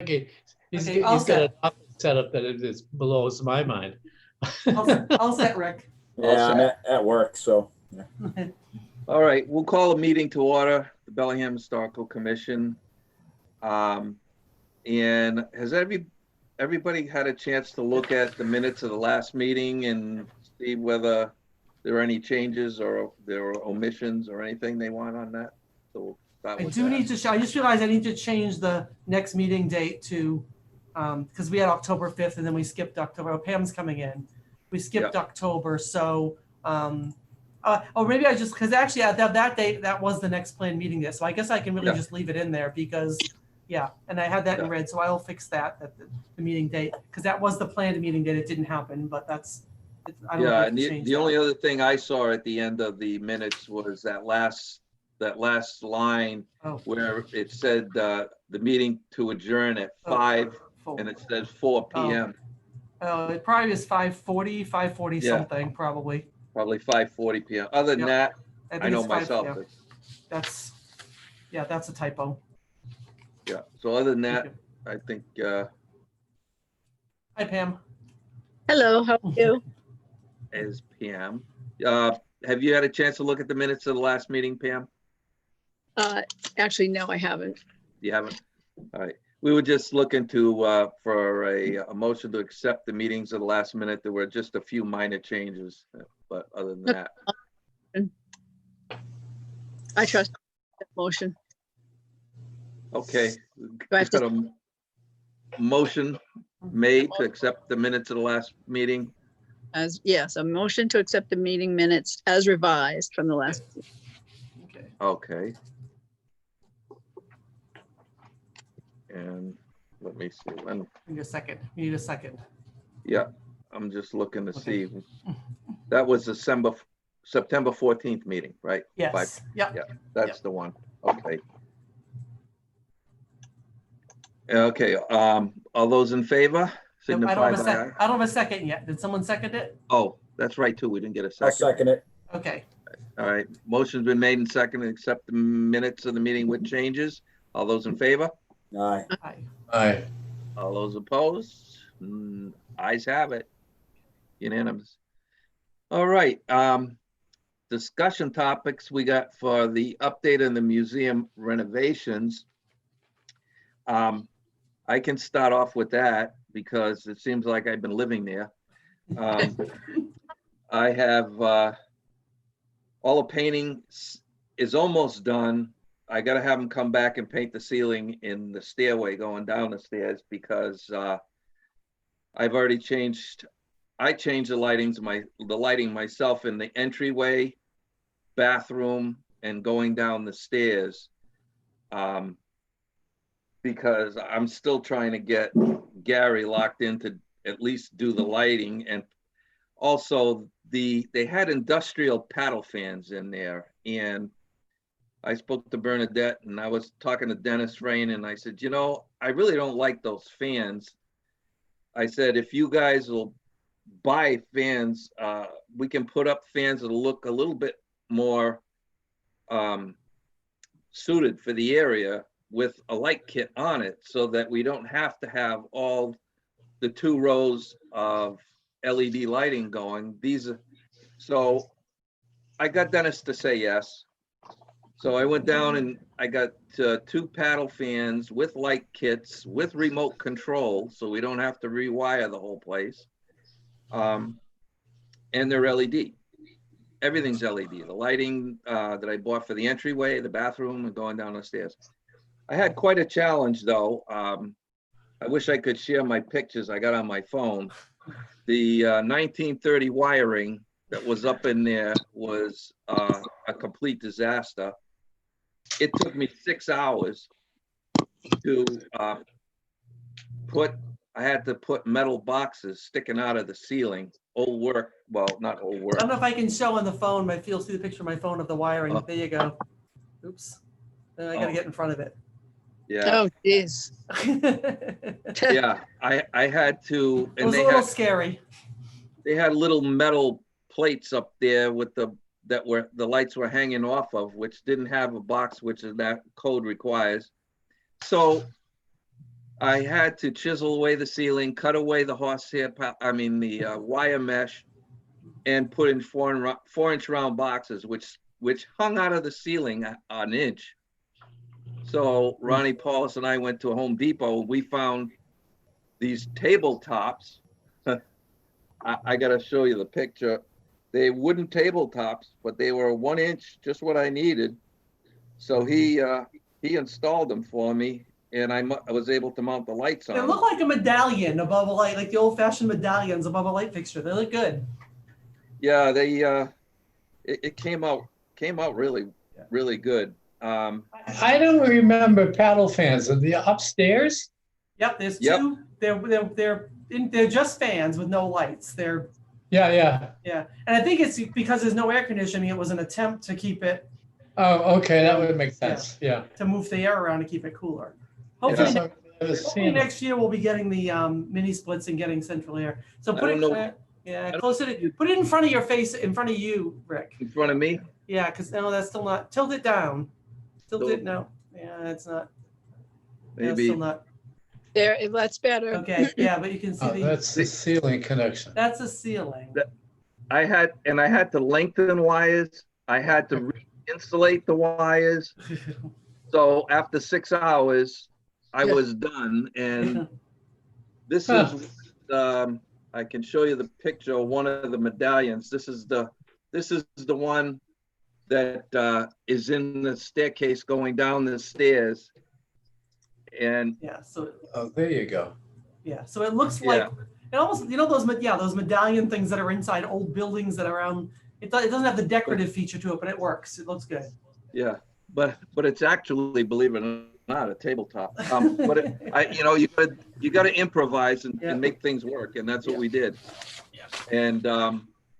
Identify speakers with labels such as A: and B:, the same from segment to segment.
A: Okay,
B: Okay, all
A: he's got an
B: set.
A: office setup that it just blows my mind.
B: All set, Rick.
C: Yeah, I'm at work, so. Yeah.
D: All right, we'll call a meeting to order, the Bellingham Historical Commission. And has everybody had a chance to look at the minutes of the last meeting and see whether there are any changes or there are omissions or anything they want on that? So we'll start
B: I
D: with
B: do
D: that.
B: need to, I just realized I need to change the next meeting date to, because we had October 5th and then we skipped October. Oh, Pam's coming in. We skipped October, so, or maybe I just, because actually at that date, that was the next planned meeting day. So I guess I can really just leave it in there because, yeah, and I had that in red, so I'll fix that, the meeting date, because that was the planned meeting date. It didn't happen, but that's, I don't know if
D: And
B: we change
D: the
B: that.
D: only other thing I saw at the end of the minutes was that last line where it said the meeting to adjourn at 5 and it says 4 p.m.
B: It probably is 5:40 something, probably.
D: Probably 5:40 p.m. Other than that, I know myself.
B: That's a typo.
D: Yeah. So other than that, I think.
B: Hi, Pam.
E: Hello, how are you?
D: As Pam. Have you had a chance to look at the minutes of the last meeting, Pam?
E: Actually, no, I haven't.
D: You haven't? All right. We were just looking to for a motion to accept the meetings of the last minute. There were just a few minor changes, but other than that.
E: I trust that motion.
D: Okay.
E: Do I have
D: Got
E: to-
D: a motion made to accept the minutes of the last meeting.
E: Yes, a motion to accept the meeting minutes as revised from the last.
D: Okay. And let me see when.
B: Need a second. You need a second.
D: Yeah, I'm just looking to see. That was September 14th meeting, right?
B: Yes. Yeah.
D: That's the one. Okay. Okay. All those in favor?
B: I don't
D: Signify
B: have a
D: by
B: second. I don't have a second yet. Did someone second it?
D: Oh, that's right too. We didn't get a
C: I'll
D: second.
C: second it.
B: Okay.
D: All right. Motion's been made and seconded to accept the minutes of the meeting with changes. All those in favor?
C: Aye.
B: Hi.
A: Aye.
D: All those opposed? Ayes have it. Unanimous. All right. Discussion topics we got for the update in the museum renovations. I can start off with that because it seems like I've been living there. I have all the painting is almost done. I got to have them come back and paint the ceiling in the stairway going down the stairs because I've already changed. I changed the lighting myself in the entryway, bathroom, and going down the stairs. Because I'm still trying to get Gary locked in to at least do the lighting. And also they had industrial paddle fans in there. And I spoke to Bernadette and I was talking to Dennis Rain and I said, you know, I really don't like those fans. I said, if you guys will buy fans, we can put up fans that'll look a little bit more suited for the area with a light kit on it so that we don't have to have all the 2 rows of LED lighting going. So I got Dennis to say yes. So I went down and I got 2 paddle fans with light kits with remote control so we don't have to rewire the whole place. And they're LED. Everything's LED. The lighting that I bought for the entryway, the bathroom, and going down the stairs. I had quite a challenge though. I wish I could share my pictures I got on my phone. The 1930 wiring that was up in there was a complete disaster. It took me 6 hours to I had to put metal boxes sticking out of the ceiling. Old work, well, not old work.
B: I don't know if I can show on the phone, but if you'll see the picture of my phone of the wiring. There you go. Oops. Then I got to get in front of it.
D: Yeah.
E: Oh, geez.
D: Yeah, I had to.
B: It was a little scary.
D: They had little metal plates up there with the lights were hanging off of, which didn't have a box, which is that code requires. So I had to chisel away the ceiling, cut away the horsehair, the wire mesh, and put in 4-inch round boxes, which hung out of the ceiling an inch. So Ronnie Paulus and I went to a Home Depot. We found these tabletops. I got to show you the picture. They wooden tabletops, but they were 1 inch, just what I needed. So he installed them for me, and I was able to mount the lights on
B: They
D: them.
B: look like a medallion above a light, like the old-fashioned medallions above a light fixture. They look good.
D: Yeah, it came out really, really good.
A: I don't remember paddle fans. Are they upstairs?
B: Yep, there's
D: Yep.
B: two. They're just fans with no lights. They're
A: Yeah.
B: yeah, and I think it's because there's no air conditioning. It was an attempt to keep it
A: Oh, okay, that would make sense. Yeah.
B: to move the air around to keep it cooler.
A: Yeah,
B: Hopefully,
A: so I've
B: hopefully
A: seen them.
B: next year we'll be getting the mini splits and getting central air. So
D: I
B: put
D: don't
B: it
D: know.
B: closer to put it in front of your face, in front of you, Rick.
D: In front of me.
B: Yeah, because no, that's still not. Tilt it down. Tilt
D: Tilt-
B: it. No. Yeah, it's not. That's
D: Maybe.
B: still not.
E: There, that's better.
B: Okay. Yeah, but you can see
A: Oh, that's the ceiling connection.
B: that's a ceiling.
D: I had to lengthen wires. I had to re-insulate the wires. So after 6 hours, I was done. And this is, I can show you the picture of one of the medallions. This is the one that is in the staircase going down the stairs. And
B: Yeah. So
A: Oh, there you go.
B: yeah. So it looks like it almost those medallion things that are inside old buildings that are around. It doesn't have the decorative feature to it, but it works. It looks good.
D: yeah, but it's actually, believe it or not, a tabletop. But you got to improvise and make things work, and that's what we did.
B: Yeah.
D: And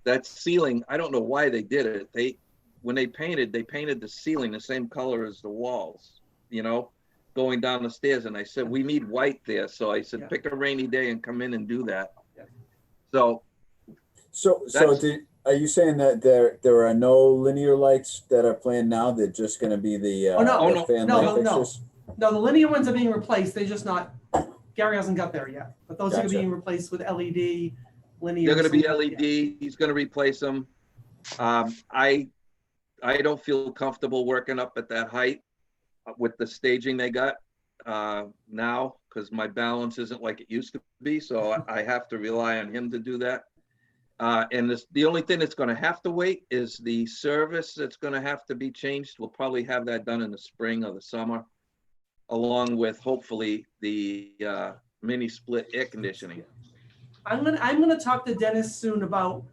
D: that ceiling, I don't know why they did it. When they painted the ceiling the same color as the walls, going down the stairs. And I said, we need white there. So I said, pick a rainy day and come in and do that.
B: Yeah.
D: So
C: Are you saying that there are no linear lights that are planned now? They're just going to be the fan light fixtures?
B: No, the linear ones are being replaced. They're just not. Gary hasn't got there yet, but those are
C: Gotcha.
B: being replaced with LED linear.
D: they're going to be LED. He's going to replace them. I don't feel comfortable working up at that height with the staging they got now, because my balance isn't like it used to be. So I have to rely on him to do that. And the only thing that's going to have to wait is the service that's going to have to be changed. We'll probably have that done in the spring or the summer, along with hopefully the mini split air conditioning.
B: I'm gonna talk to Dennis soon about,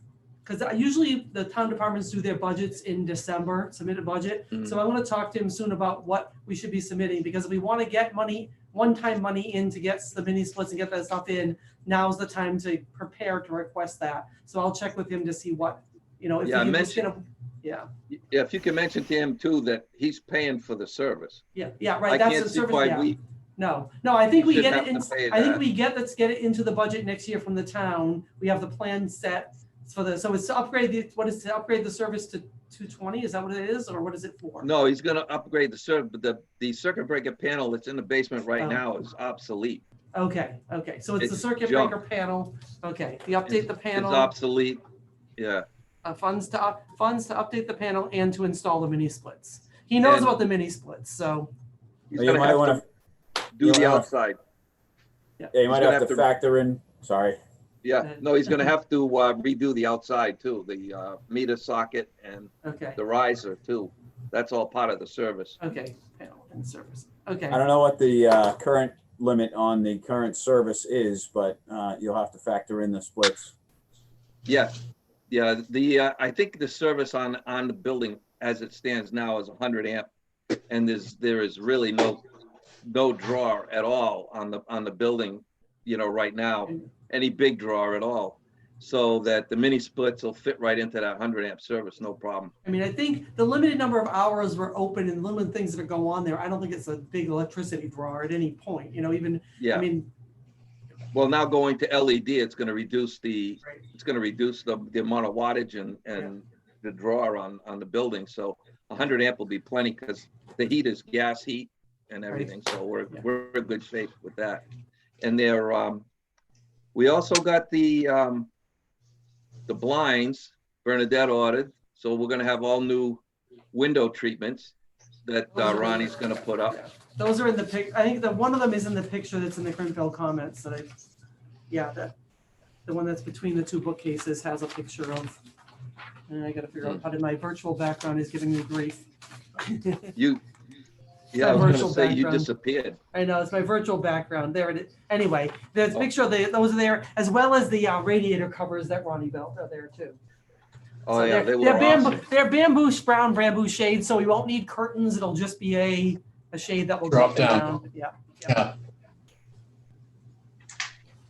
B: because usually the town departments do their budgets in December, submit a budget.
D: Mhm.
B: So I'm gonna talk to him soon about what we should be submitting, because if we want to get money, one-time money in to get the mini splits and get that stuff in, now's the time to prepare to request that. So I'll check with him to see what, if
D: Yeah,
B: he was
D: mention-
B: gonna, yeah,
D: If you can mention to him too that he's paying for the service.
B: yeah, right.
D: I
B: That's
D: can't
B: the
D: see
B: service.
D: why
B: Yeah.
D: we,
B: No, I think we
D: should
B: get
D: have
B: it in,
D: to pay
B: I think
D: that.
B: we get, let's get it into the budget next year from the town. We have the plan set for so it's to upgrade to upgrade the service to 220? Is that what it is? Or what is it for?
D: no, he's gonna upgrade the circuit, but the circuit breaker panel that's in the basement right
B: Oh.
D: now is obsolete.
B: Okay. So it's the
D: It's
B: circuit
D: junk.
B: breaker panel. Okay, the update the
D: It's
B: panel,
D: obsolete. Yeah,
B: funds to update the panel and to install the mini splits. He knows
D: And-
B: about the mini splits, so
D: he's
C: You
D: gonna
C: might
D: have
C: want
D: to do
C: you
D: the
C: wanna-
D: outside.
C: you
D: He's
C: might
D: gonna
C: have
D: have
C: to
D: to-
C: factor in, sorry.
D: Yeah, no, he's gonna have to redo the outside too, the meter socket and
B: okay,
D: the riser too. That's all part of the service.
B: okay, panel and service. Okay,
C: I don't know what the current limit on the current service is, but you'll have to factor in the splits.
D: Yeah, I think the service on the building as it stands now is 100 amp, and there is really no draw at all on the building, right now, any big draw at all, so that the mini splits will fit right into that 100 amp service, no problem.
B: I mean, I think the limited number of hours we're open and limited things that go on there, I don't think it's a big electricity draw at any point, even,
D: Yeah.
B: I mean,
D: Well, now going to LED, it's going to reduce the
B: right.
D: amount of wattage and the draw on the building. So 100 amp will be plenty because the heat is gas heat, and everything. So we're in good shape with that. And there, we also got the blinds Bernadette ordered. So we're gonna have all new window treatments that Ronnie's gonna put up.
B: Yeah. Those are in the pic. I think one of them is in the picture that's in the Grimfield comments that the one that's between the two bookcases has a picture of, and I gotta figure out how did my virtual background is giving me grief.
D: I was
B: virtual
D: gonna say you
B: background.
D: disappeared.
B: I know, it's my virtual background. There it is. Anyway, there's a picture of those are there, as well as the radiator covers that Ronnie built are there too.
D: Oh
B: So
D: yeah,
B: they're bamboo,
D: awesome.
B: they're brown bamboo shades, so we won't need curtains. It'll just be a shade that will
A: Drop
B: drop
A: down.
B: down. Yeah.
A: Yeah.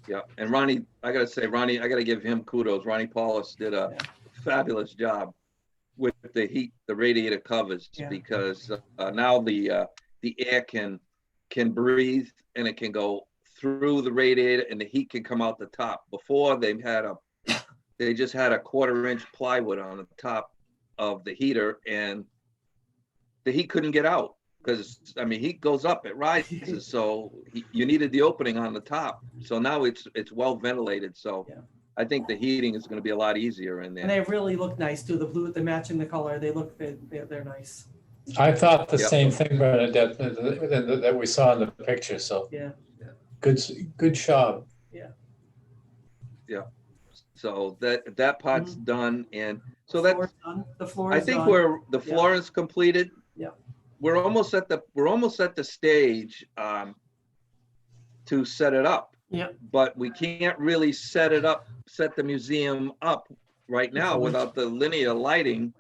D: Yeah, and Ronnie, I gotta say, Ronnie, I gotta give him kudos. Ronnie Paulus did a fabulous job with the heat, the radiator covers, because now the air can breathe and it can go through the radiator and the heat can come out the top. Before they just had a 1/4 inch plywood on the top of the heater and the heat couldn't get out. Because I mean, heat goes up, it rises, so you needed the opening on the top. So now it's well ventilated. So I think the heating is going to be a lot easier in there.
B: And they really look nice too. The blue, the matching the color, they're nice.
A: I thought the same thing, Bernadette, that we saw in the picture. So good job.
B: Yeah.
D: So that part's done, and so that's
B: done. The floor.
D: I think the flooring's completed.
B: Yeah.
D: We're almost at the stage to set it up.
B: Yeah.
D: But we can't really set the museum up right now without the linear lighting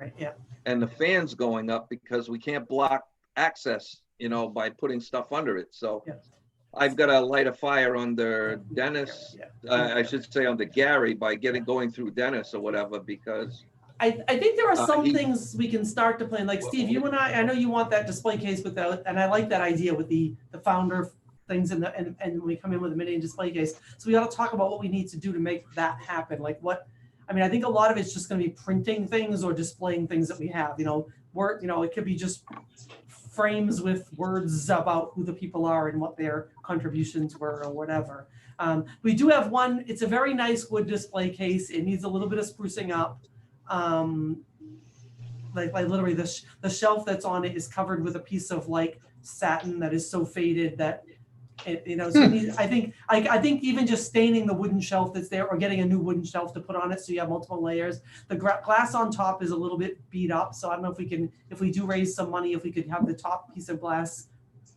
D: and the fans going up, because we can't block access, by putting stuff under it. So I've got to light a fire under Dennis. I should say under Gary by going through Dennis or whatever, because
B: I think there are some things we can start to plan. Like Steve, you and I know you want that display case and I like that idea with the founder things and we come in with a mini display case. So we ought to talk about what we need to do to make that happen. Like I think a lot of it's just going to be printing things or displaying things that we have. It could be just frames with words about who the people are and what their contributions were or whatever. We do have one. It's a very nice wood display case. It needs a little bit of sprucing up. Like literally the shelf that's on it is covered with a piece of satin that is so faded that I think even just staining the wooden shelf that's there or getting a new wooden shelf to put on it so you have multiple layers. The glass on top is a little bit beat up, so I don't know if we do raise some money, if we could have the top piece of glass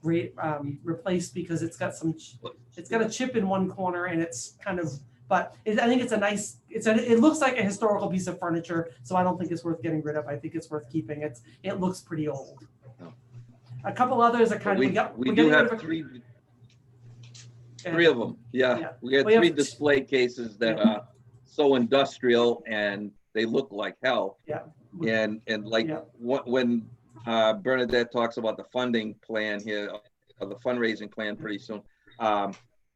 B: replaced, because it's got a chip in one corner and it's kind of. But I think it looks like a historical piece of furniture, so I don't think it's worth getting rid of. I think it's worth keeping. It looks pretty old. A couple others are kind of
D: we do have three of them. Yeah. We got three display cases that are so industrial and they look like hell. Yeah. And when Bernadette talks about the funding plan here, or the fundraising plan pretty soon.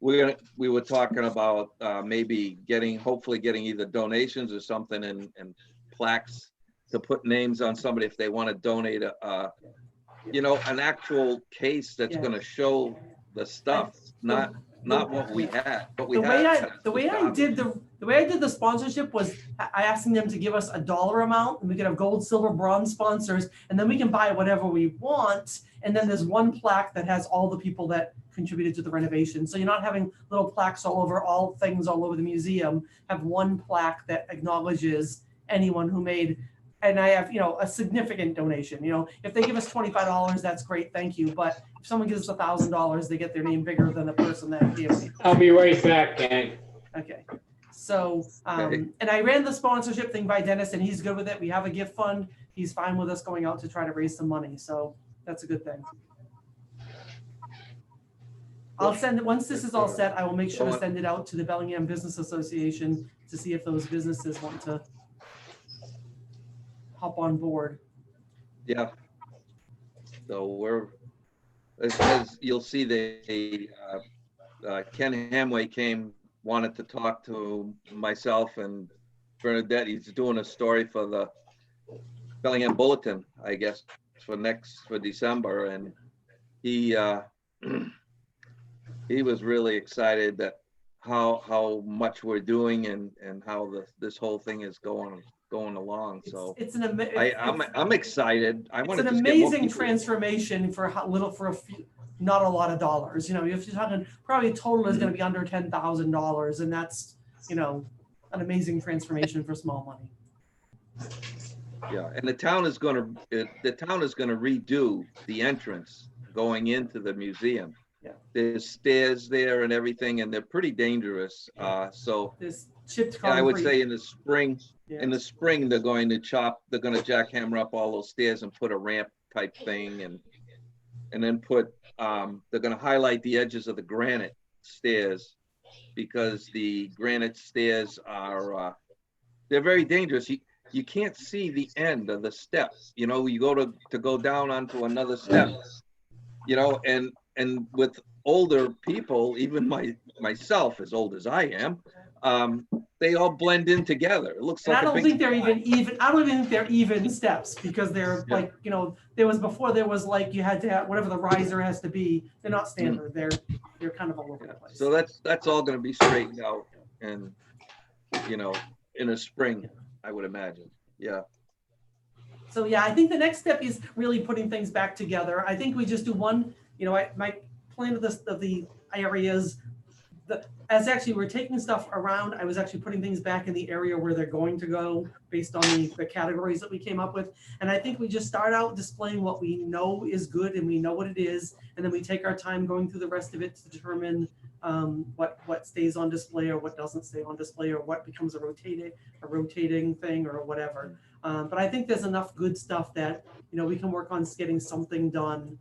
D: We were talking about maybe hopefully getting either donations or something and plaques to put names on somebody if they want to donate an actual case that's going to show the stuff, not what we had.
B: The way I did the sponsorship was I asking them to give us a dollar amount, and we could have gold, silver, bronze sponsors, and then we can buy whatever we want. And then there's one plaque that has all the people that contributed to the renovation. So you're not having little plaques all over the museum. Have one plaque that acknowledges anyone who made. And I have, a significant donation. If they give us $25, that's great, thank you. But if someone gives us $1,000, they get their name bigger than the person that gave me.
A: I'll be right back, gang.
B: Okay. So, and I ran the sponsorship thing by Dennis, and he's good with it. We have a gift fund. He's fine with us going out to try to raise some money. So that's a good thing. I'll send it once this is all set. I will make sure to send it out to the Bellingham Business Association to see if those businesses want to hop on board.
D: Yeah. So as you'll see, Ken Hamway wanted to talk to myself and Bernadette. He's doing a story for the Bellingham Bulletin, I guess, for December, and he he was really excited that how much we're doing and how this whole thing is going along. So
B: It's an
D: I'm excited. I
B: it's
D: want
B: an
D: to just get more
B: amazing
D: people.
B: transformation for a few, not a lot of dollars. You know, if you're talking probably total is going to be under $10,000, and that's, you know, an amazing transformation for small money.
D: Yeah, and the town is going to redo the entrance going into the museum.
B: Yeah.
D: There's stairs there and everything, and they're pretty dangerous. So
B: This chipped concrete.
D: I would say in the spring,
B: Yeah.
D: they're going to jackhammer up all those stairs and put a ramp type thing, and then they're going to highlight the edges of the granite stairs, because the granite stairs are they're very dangerous. You can't see the end of the step. You know, you go to go down onto another step, you know, and with older people, even myself, as old as I am, they all blend in together. It looks
B: And
D: like
B: I don't think they're even. I don't even think they're even steps, because they're like, you know, there was like you had to have whatever the riser has to be. They're not standard. They're kind of all over the place.
D: So that's all going to be straightened out, and you know, in the spring, I would imagine. Yeah. So
B: yeah, I think the next step is really putting things back together. I think we just do one. You know, my plan of the areas. As actually we're taking stuff around, I was actually putting things back in the area where they're going to go based on the categories that we came up with. And I think we just start out displaying what we know is good and we know what it is. And then we take our time going through the rest of it to determine what stays on display or what doesn't stay on display, or what becomes a rotating thing or whatever. But I think there's enough good stuff that, you know, we can work on getting something done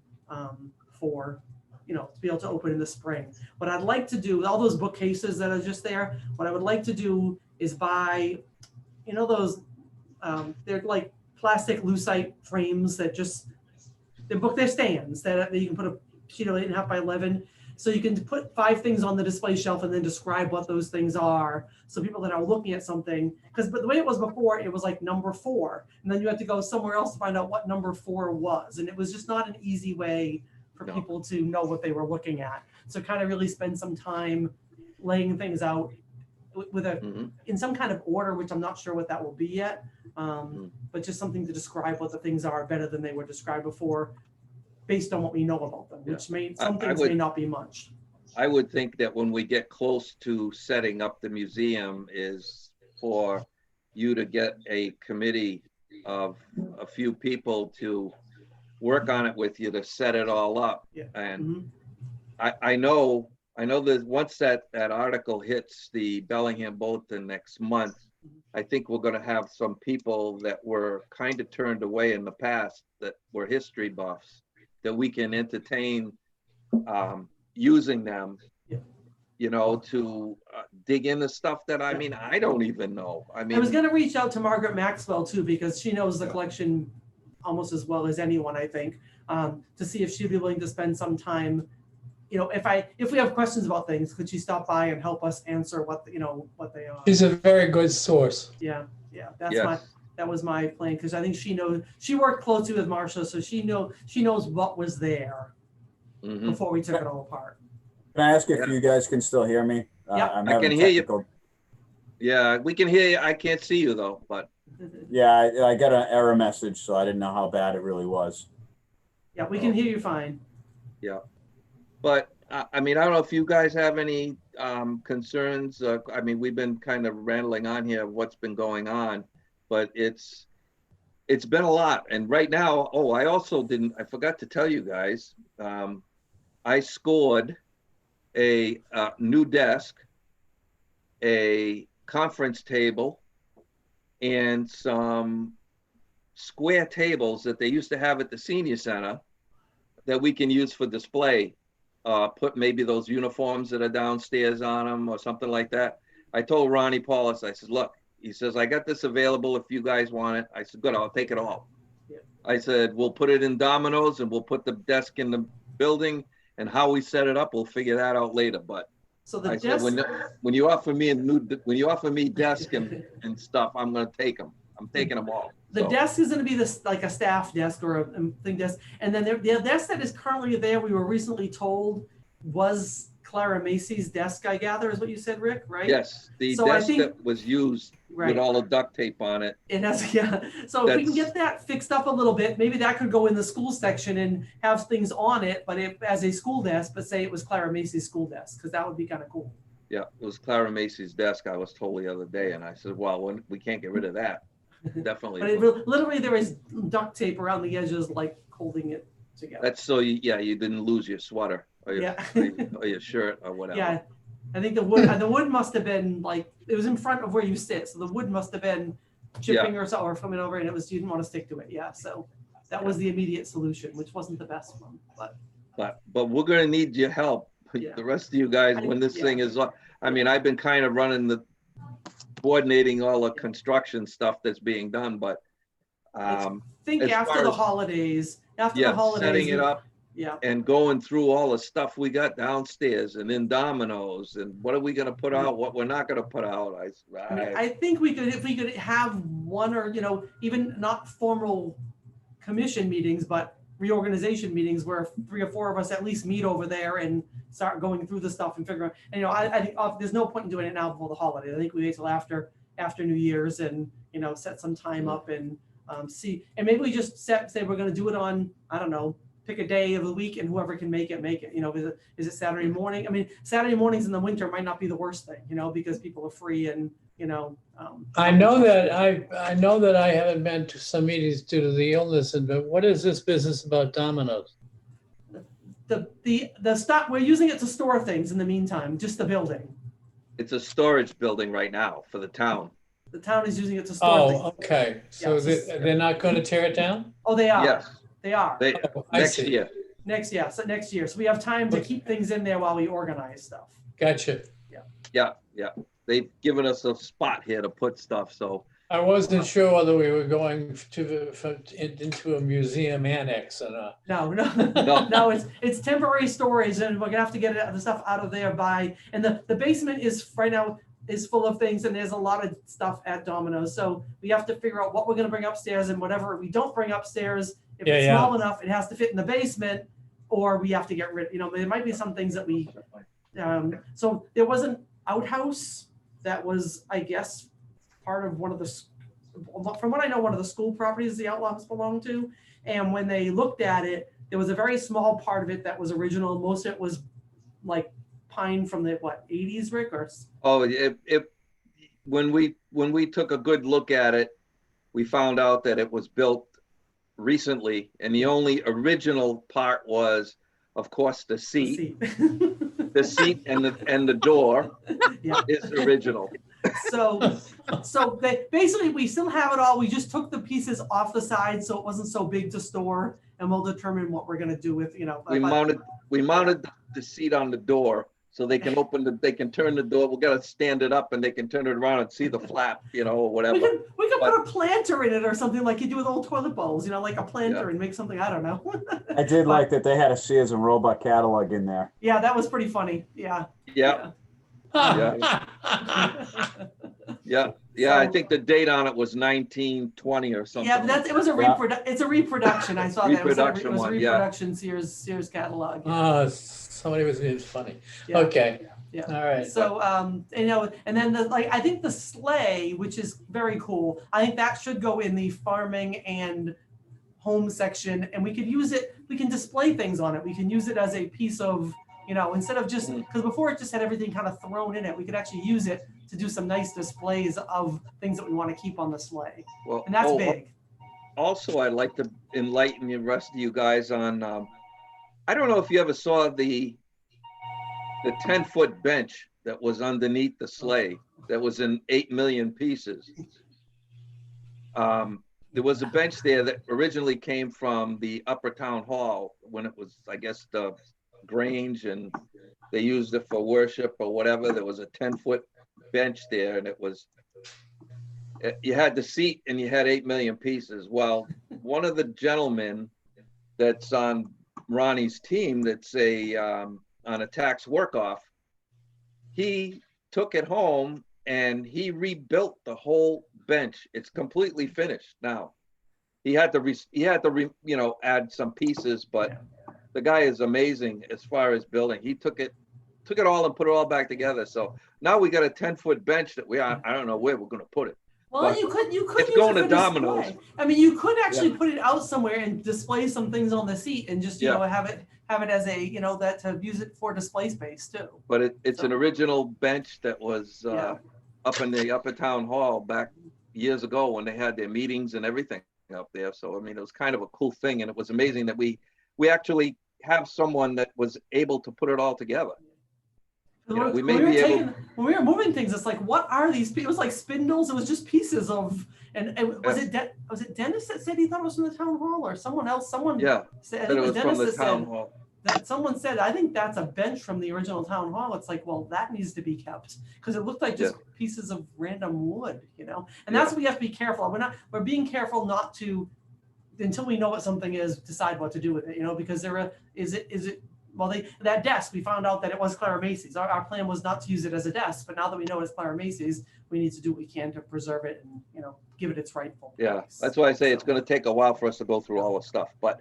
B: for, you know, to be able to open in the spring. What I'd like to do with all those bookcases that are just there, what I would like to do is buy, you know, those, they're like plastic lucite frames that just, they're stands that you can put a sheet of 8.5 by 11. So you can put 5 things on the display shelf and then describe what those things are. So people that are looking at something, but the way it was before, it was like number 4. And then you had to go somewhere else to find out what number 4 was. And it was just not an easy way for people to know what they were looking at. So kind of really spend some time laying things out with in some kind of order, which I'm not sure what that will be yet, but just something to describe what the things are better than they were described before, based on what we know about them, which may not be much.
D: I would think that when we get close to setting up the museum is for you to get a committee of a few people to work on it with you to set it all up. And I know that once that article hits the Bellingham Bulletin next month, I think we're going to have some people that were kind of turned away in the past that were history buffs, that we can entertain using them, you know, to dig into stuff that, I mean, I don't even know. I was
B: going to reach out to Margaret Maxwell too, because she knows the collection almost as well as anyone, I think, to see if she'd be willing to spend some time, you know, if we have questions about things, could she stop by and help us answer what they are.
A: She's a very good source.
B: Yeah, that was my plan, because I think she worked closely with Marcia, so she knows what was there before we took it all apart.
C: Can I ask if you guys can still hear me?
B: Yeah,
D: I can hear you. Yeah, we can hear you. I can't see you though, but.
C: Yeah, I got an error message, so I didn't know how bad it really was.
B: Yeah, we can hear you fine.
D: Yeah, but I mean, I don't know if you guys have any concerns. I mean, we've been kind of rambling on here of what's been going on, but it's been a lot. And right now, I forgot to tell you guys, I scored a new desk, a conference table, and some square tables that they used to have at the senior center that we can use for display. Put maybe those uniforms that are downstairs on them or something like that. I told Ronnie Paulus, I said, look, he says, I got this available if you guys want it. I said, good, I'll take it all. Yeah. I said, we'll put it in dominoes and we'll put the desk in the building, and how we set it up, we'll figure that out later. But
B: so the
D: I said, when you offer me desk and stuff, I'm going to take them. I'm taking them all.
B: The
D: So,
B: desk is going to be this like a staff desk or a thing desk, and then the desk that is currently there, we were recently told was Clara Macy's desk. I gather is what you said, Rick, right?
D: yes, the
B: So I
D: desk
B: think-
D: that was used
B: Right.
D: with all the duct tape on it.
B: It has, yeah. So if we can
D: That's-
B: get that fixed up a little bit, maybe that could go in the school section and have things on it, but as a school desk, but say it was Clara Macy's school desk, because that would be kind of cool.
D: Yeah, it was Clara Macy's desk, I was told the other day, and I said, well, we can't get rid of that. Definitely.
B: But literally there is duct tape around the edges, like holding it together.
D: That's so you didn't lose your sweater or your,
B: Yeah.
D: or your shirt or whatever.
B: Yeah, I think the wood must have been like, it was in front of where you sit, so the wood must have been chipping or so, or coming over, and it was, you didn't want to stick to it. Yeah, so that was the immediate solution, which wasn't the best one, but
D: But we're gonna need your help.
B: Yeah.
D: The rest of you guys, when this thing is, I mean, I've been kind of coordinating all the construction stuff that's being done, but
B: I think
D: as
B: after
D: far
B: the
D: as-
B: holidays, after the
D: yeah,
B: holidays.
D: setting it up
B: Yeah,
D: and going through all the stuff we got downstairs and in Domino's and what are we gonna put out, what we're not gonna put out.
B: I mean, I think we could, if we could have one or, even not formal commission meetings, but reorganization meetings where 3 or 4 of us at least meet over there and start going through the stuff and figure out, and, I think there's no point in doing it now before the holiday. I think we wait till after New Year's and, set some time up and see, and maybe we just say we're gonna do it on, I don't know, pick a day of the week and whoever can make it. Is it Saturday morning? I mean, Saturday mornings in the winter might not be the worst thing, because people are free and,
A: I know that I haven't been to some meetings due to the illness, but what is this business about Domino's?
B: The stuff, we're using it to store things in the meantime, just the building.
D: It's a storage building right now for the town.
B: The town is using it to store things.
A: Oh, okay. So
B: Yeah,
A: they're not going to tear it down?
B: Oh, they are.
D: Yes,
B: They are.
A: Oh, I
D: next
A: see.
D: year.
B: Next year. So we have time to keep things in there while we organize stuff.
A: Gotcha.
D: Yeah. They've given us a spot here to put stuff, so.
A: I wasn't sure whether we were going into a museum annex or not.
B: No, it's temporary storage, and we're gonna have to get the stuff out of there and the basement is right now is full of things, and there's a lot of stuff at Domino's. So we have to figure out what we're gonna bring upstairs, and whatever we don't bring upstairs, if it's small enough, it has to fit in the basement, or we have to get rid. There might be some things that we. So there was an outhouse that was, I guess, part of one of the, from what I know, one of the school properties the outhouse belonged to. And when they looked at it, there was a very small part of it that was original. Most of it was like pine from the 80s, Rick? Or
D: Oh, when we took a good look at it, we found out that it was built recently, and the only original part was, of course, the seat. The seat and the door is original.
B: So basically we still have it all. We just took the pieces off the side so it wasn't so big to store, and we'll determine what we're gonna do with,
D: We mounted the seat on the door so they can they can turn the door. We gotta stand it up and they can turn it around and see the flap, or whatever.
B: We can put a planter in it or something like you do with old toilet bowls, like a planter and make something, I don't know.
C: I did like that they had a Sears and Roebuck catalog in there.
B: Yeah, that was pretty funny. Yeah.
D: Yeah. I think the date on it was 1920 or something.
B: Yeah, it was it's a reproduction. I saw that. It was a reproduction Sears catalog.
A: Oh, somebody was being funny.
B: Yeah.
A: Okay.
B: Yeah.
A: All right.
B: So, and then I think the sleigh, which is very cool, I think that should go in the farming and home section, and we could use it, we can display things on it. We can use it as a piece of, instead of just, because before it just had everything kind of thrown in it, we could actually use it to do some nice displays of things that we want to keep on the sleigh.
D: Well,
B: and that's big.
D: Also, I'd like to enlighten the rest of you guys on, I don't know if you ever saw the 10-foot bench that was underneath the sleigh that was in 8 million pieces. There was a bench there that originally came from the Upper Town Hall when it was, I guess, the Grange, and they used it for worship or whatever. There was a 10-foot bench there, and you had the seat and you had 8 million pieces. Well, one of the gentlemen that's on Ronnie's team, that's on a tax work-off, he took it home and he rebuilt the whole bench. It's completely finished now. He had to add some pieces, but the guy is amazing as far as building. He took it all and put it all back together. So now we got a 10-foot bench that I don't know where we're going to put it.
B: Well,
D: but
B: you could
D: it's
B: use
D: going
B: it
D: to
B: for
D: Domino's.
B: display. I mean, you could actually put it out somewhere and display some things on the seat and just have it as a that to use it for display space too.
D: But it's an original bench that was up in the upper town hall back years ago when they had their meetings and everything up there. So I mean, it was kind of a cool thing, and it was amazing that we actually have someone that was able to put it all together.
B: When we were moving things, it's like, what are these? It was like spindles. It was just pieces of. And was it Dennis that said he thought it was from the town hall, or someone else? Someone said, I think
D: it was
B: Dennis
D: from the
B: that
D: town
B: said
D: hall.
B: that someone said, I think that's a bench from the original town hall. It's like, well, that needs to be kept because it looked like just pieces of random wood, and that's what we have to be careful. We're being careful not to, until we know what something is, decide what to do with it, because that desk, we found out that it was Clara Macy's. Our plan was not to use it as a desk, but now that we know it's Clara Macy's, we need to do what we can to preserve it and, give it its rightful place.
D: Yeah, that's why I say it's going to take a while for us to go through all the stuff. But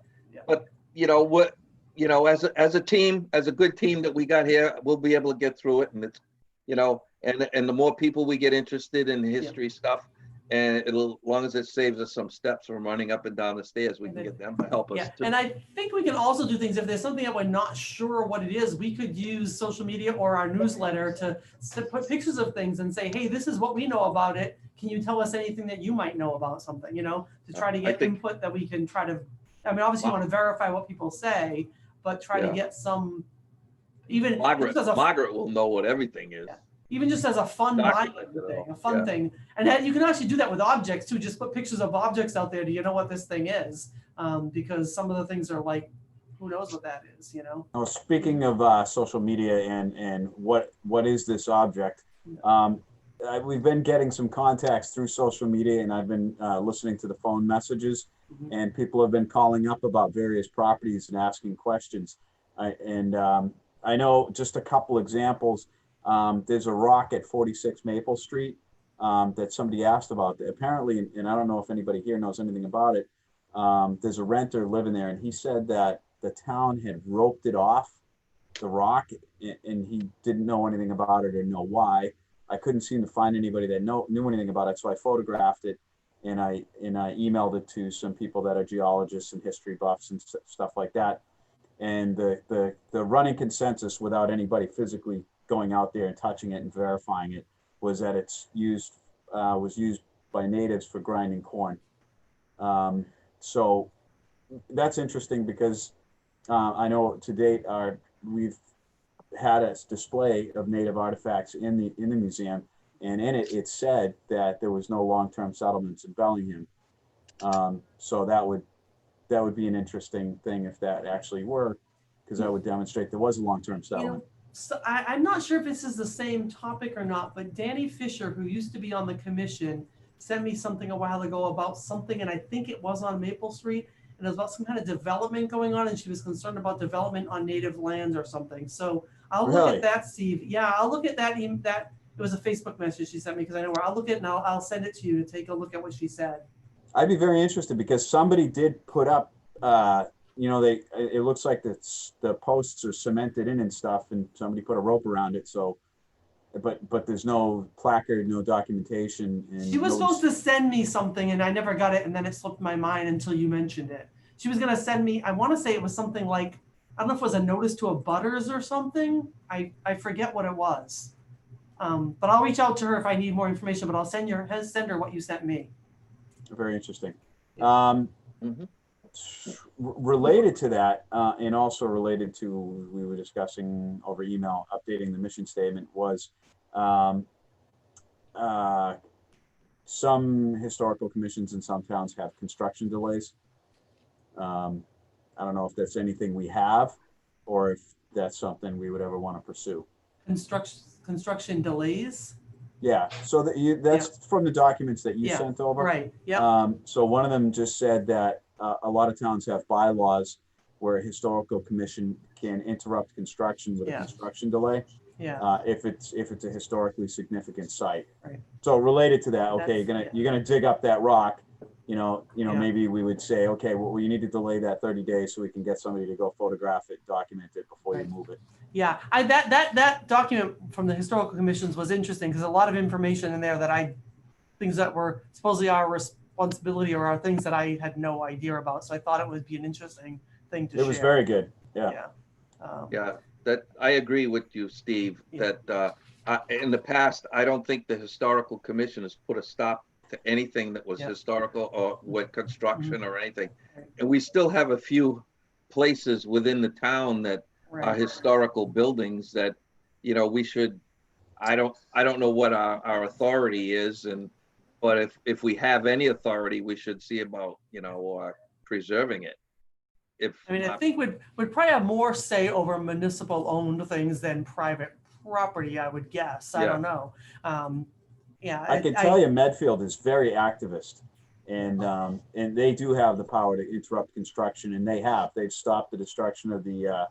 D: as a team, as a good team that we got here, we'll be able to get through it. And it's, and the more people we get interested in history stuff, and as long as it saves us some steps from running up and down the stairs, we can get them to help us too.
B: And I think we can also do things, if there's something that we're not sure what it is, we could use social media or our newsletter to put pictures of things and say, hey, this is what we know about it. Can you tell us anything that you might know about something, to try to get input that we can try to, obviously you want to verify what people say, but try to get some, even
D: Margaret will know what everything is.
B: Yeah. Even just as a fun thing. And you can actually do that with objects too. Just put pictures of objects out there. Do you know what this thing is? Because some of the things are like, who knows what that is,
C: Oh, speaking of social media and what is this object? We've been getting some contacts through social media, and I've been listening to the phone messages, and people have been calling up about various properties and asking questions. I know just a couple examples. There's a rock at 46 Maple Street that somebody asked about. Apparently, and I don't know if anybody here knows anything about it, there's a renter living there, and he said that the town had roped it off the rock, and he didn't know anything about it or know why. I couldn't seem to find anybody that knew anything about it, so I photographed it, and I emailed it to some people that are geologists and history buffs and stuff like that. And the running consensus, without anybody physically going out there and touching it and verifying it, was that it's was used by natives for grinding corn. So that's interesting because I know to date we've had a display of native artifacts in the museum, and in it it said that there was no long-term settlements in Bellingham. So that would be an interesting thing if that actually were, because that would demonstrate there was a long-term settlement.
B: So I'm not sure if this is the same topic or not, but Danny Fisher, who used to be on the commission, sent me something a while ago about something, and I think it was on Maple Street, and it was about some kind of development going on, and she was concerned about development on native lands or something. So I'll look at that, Steve. Yeah, I'll look at that. It was a Facebook message she sent me because I know where. I'll look at it and I'll send it to you to take a look at what she said.
C: I'd be very interested because somebody did put up, it looks like the posts are cemented in and stuff, and somebody put a rope around it. So, but there's no placard, no documentation. And
B: she was supposed to send me something, and I never got it, and then it slipped my mind until you mentioned it. She was gonna send me. I want to say it was something like, I don't know if it was a notice to a butters or something. I forget what it was. But I'll reach out to her if I need more information. But I'll send her what you sent me.
C: Very interesting. Related to that, and also related to, we were discussing over email, updating the mission statement, was some historical commissions in some towns have construction delays. I don't know if that's anything we have, or if that's something we would ever want to pursue.
B: Construction delays?
C: Yeah, so that's from the documents that you sent over.
B: Right, yeah.
C: So one of them just said that a lot of towns have bylaws where a historical commission can interrupt construction with a construction delay.
B: Yeah,
C: if it's a historically significant site.
B: Right.
C: So related to that, okay,
B: That's-
C: you're gonna dig up that rock.
B: Yeah.
C: Maybe we would say, okay, well, you need to delay that 30 days so we can get somebody to go photograph it, document it before you
B: Right.
C: move it.
B: yeah. That document from the historical commissions was interesting because a lot of information in there things that were supposedly our responsibility or are things that I had no idea about. So I thought it would be an interesting thing to share.
C: It was very good. Yeah.
B: Yeah.
D: Yeah, that I agree with you, Steve,
B: Yeah.
D: that in the past, I don't think the historical commission has put a stop to anything that was
B: Yeah.
D: historical or with construction or anything.
B: Right.
D: And we still have a few places within the town that are
B: Right.
D: historical buildings that, we should, I don't know what our authority is, but if we have any authority, we should see about, preserving it.
B: I mean, I think would probably have more say over municipal owned things than private property, I would guess. I
D: Yeah.
B: don't know. Yeah.
C: I can tell you Medfield is very activist, and they do have the power to interrupt construction, and they've stopped the destruction of the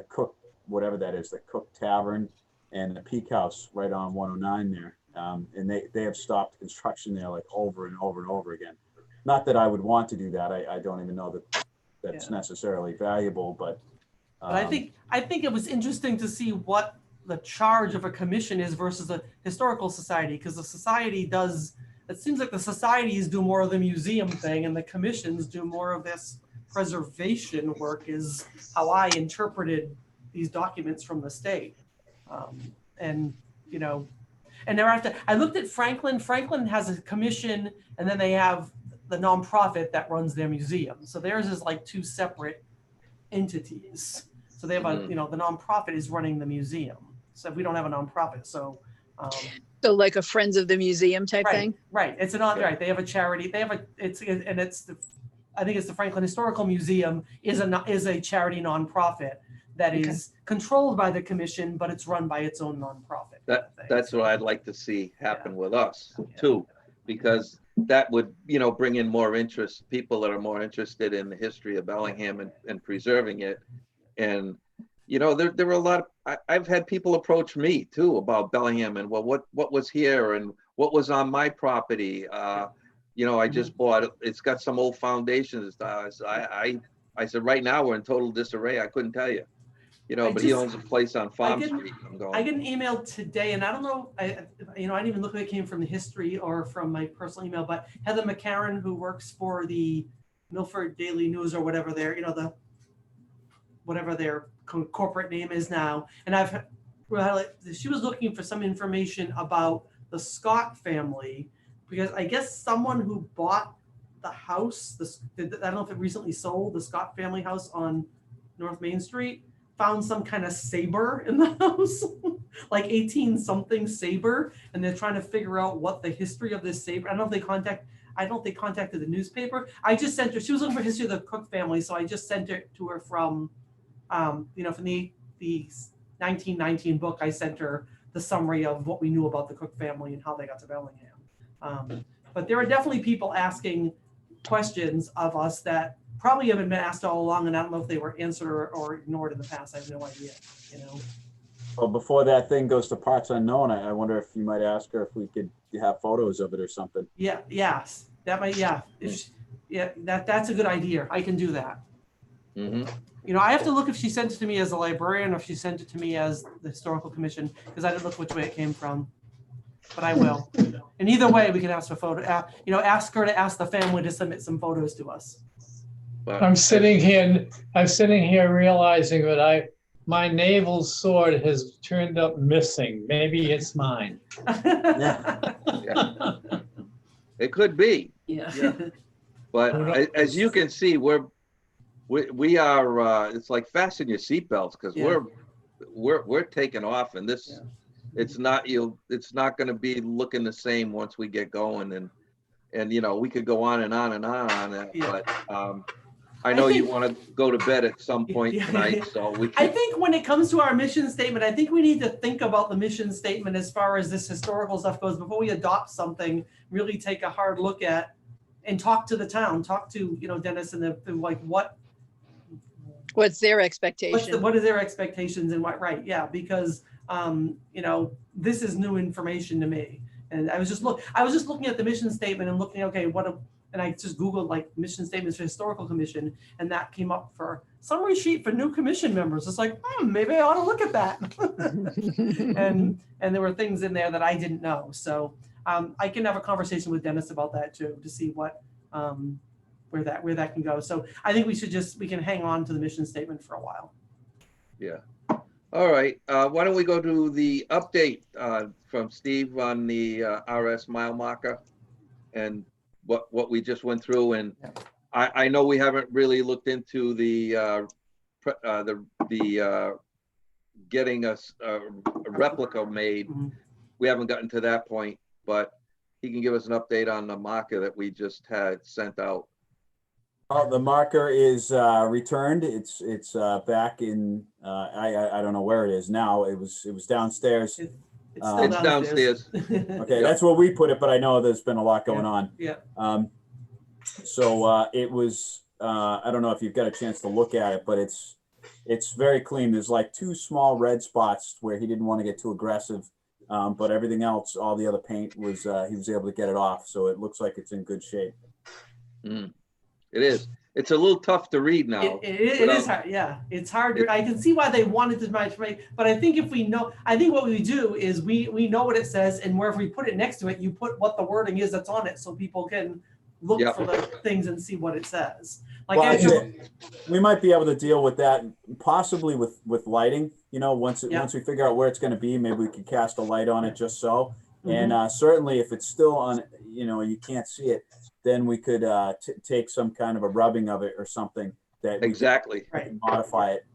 C: Cook, whatever that is, the Cook Tavern and the Peak House right on 109 there. And they have stopped construction there like over and over and over again. Not that I would want to do that. I don't even know that that's necessarily valuable, but
B: I think it was interesting to see what the charge of a commission is versus a historical society, because the society it seems like the societies do more of the museum thing and the commissions do more of this preservation work, is how I interpreted these documents from the state. And thereafter, I looked at Franklin. Franklin has a commission, and then they have the nonprofit that runs their museum. So theirs is like two separate entities. So they have the nonprofit is running the museum. So we don't have a nonprofit. So
E: like a Friends of the Museum type thing?
B: Right. It's right. They have a charity. I think it's the Franklin Historical Museum is a charity nonprofit that is controlled by the commission, but it's run by its own nonprofit.
D: That's what I'd like to see happen with us too, because that would, bring in more interest, people that are more interested in the history of Bellingham and preserving it. And, there were a lot of, I've had people approach me too about Bellingham and what was here and what was on my property. I just bought it. It's got some old foundations. I said, right now we're in total disarray. I couldn't tell you. But he owns a place on Farm Street.
B: I get an email today, and I don't know, I didn't even look if it came from the history or from my personal email, but Heather McCarran, who works for the Milford Daily News or whatever whatever their corporate name is now, and she was looking for some information about the Scott family, because I guess someone who bought the house, I don't know if it recently sold, the Scott family house on North Main Street, found some kind of saber in the house, like 18 something saber, and they're trying to figure out what the history of this saber. I don't think they contacted the newspaper. I just sent her. She was looking for history of the Cook family, so I just sent it to her from from the 1919 book. I sent her the summary of what we knew about the Cook family and how they got to Bellingham. But there are definitely people asking questions of us that probably haven't been asked all along, and I don't know if they were answered or ignored in the past. I have no idea.
C: Well, before that thing goes to parts unknown, I wonder if you might ask her if we could have photos of it or something.
B: Yeah. Yes. That might. Yeah. That's a good idea. I can do that.
D: Mm-hmm.
B: I have to look if she sent it to me as a librarian or if she sent it to me as the historical commission, because I didn't look which way it came from. But I will. And either way, we can ask for photo. Ask her to ask the family to submit some photos to us.
A: I'm sitting here realizing that my naval sword has turned up missing. Maybe it's mine.
D: Yeah. It could be.
B: Yeah.
D: But as you can see, we are. It's like fasten your seatbelts, because we're taking off, and this it's not going to be looking the same once we get going, and we could go on and on and on that, but I know you want to go to bed at some point tonight, so we can.
B: I think when it comes to our mission statement, I think we need to think about the mission statement as far as this historical stuff goes before we adopt something. Really take a hard look at and talk to the town, talk to Dennis and the
E: What's their expectation?
B: what are their expectations and what, right, yeah, because, you know, this is new information to me. And I was just looking at the mission statement and looking, okay, and I just Googled like mission statements for historical commission, and that came up for summary sheet for new commission members. It's like, maybe I ought to look at that. and there were things in there that I didn't know. So I can have a conversation with Dennis about that too, to see what, where that can go. So I think we can hang on to the mission statement for a while.
D: Yeah. All right. Why don't we go to the update from Steve on the RS mile marker and what we just went through. And
B: Yeah.
D: I know we haven't really looked into the getting a replica made.
B: Mhm.
D: We haven't gotten to that point, but he can give us an update on the marker that we just had sent out.
C: Oh, the marker is returned. It's back in. I don't know where it is now. It was downstairs.
B: It's still
D: It's downstairs.
C: Okay,
D: Yep.
C: that's where we put it, but I know there's been a lot going on.
B: Yeah.
C: So it was. I don't know if you've got a chance to look at it, but it's very clean. There's like 2 small red spots where he didn't want to get too aggressive, but everything else, all the other paint was he was able to get it off. So it looks like it's in good shape.
D: Mm. It is. It's a little tough to read now.
B: It is hard. Yeah, it's hard. I can see why they wanted to match, but I think I think what we do is we know what it says, and wherever we put it next to it, you put what the wording is that's on it, so people can look
D: Yep.
B: for the things and see what it says. Like
C: Well,
B: actually,
C: we might be able to deal with that possibly with lighting. You know, once we figure out where it's going to be, maybe we could cast a light on it just so. And certainly, if it's still on, you know, you can't see it, then we could take some kind of a rubbing of it or something that we
D: Exactly.
C: could modify it.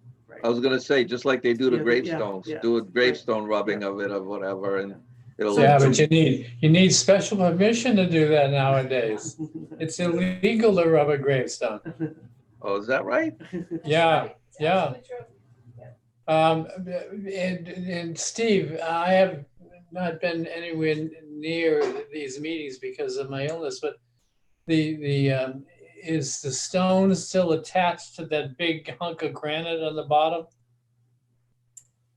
D: I was gonna say, just like they do the
B: Yeah,
D: gravestones,
B: yeah.
D: do a gravestone rubbing of it or whatever, and it'll.
A: Yeah,
D: look
A: but you need special permission to do that nowadays. It's illegal to rub a gravestone.
D: Oh, is that right?
A: Yeah, yeah. And Steve, I have not been anywhere near these meetings because of my illness, but is the stone still attached to that big hunk of granite on the bottom?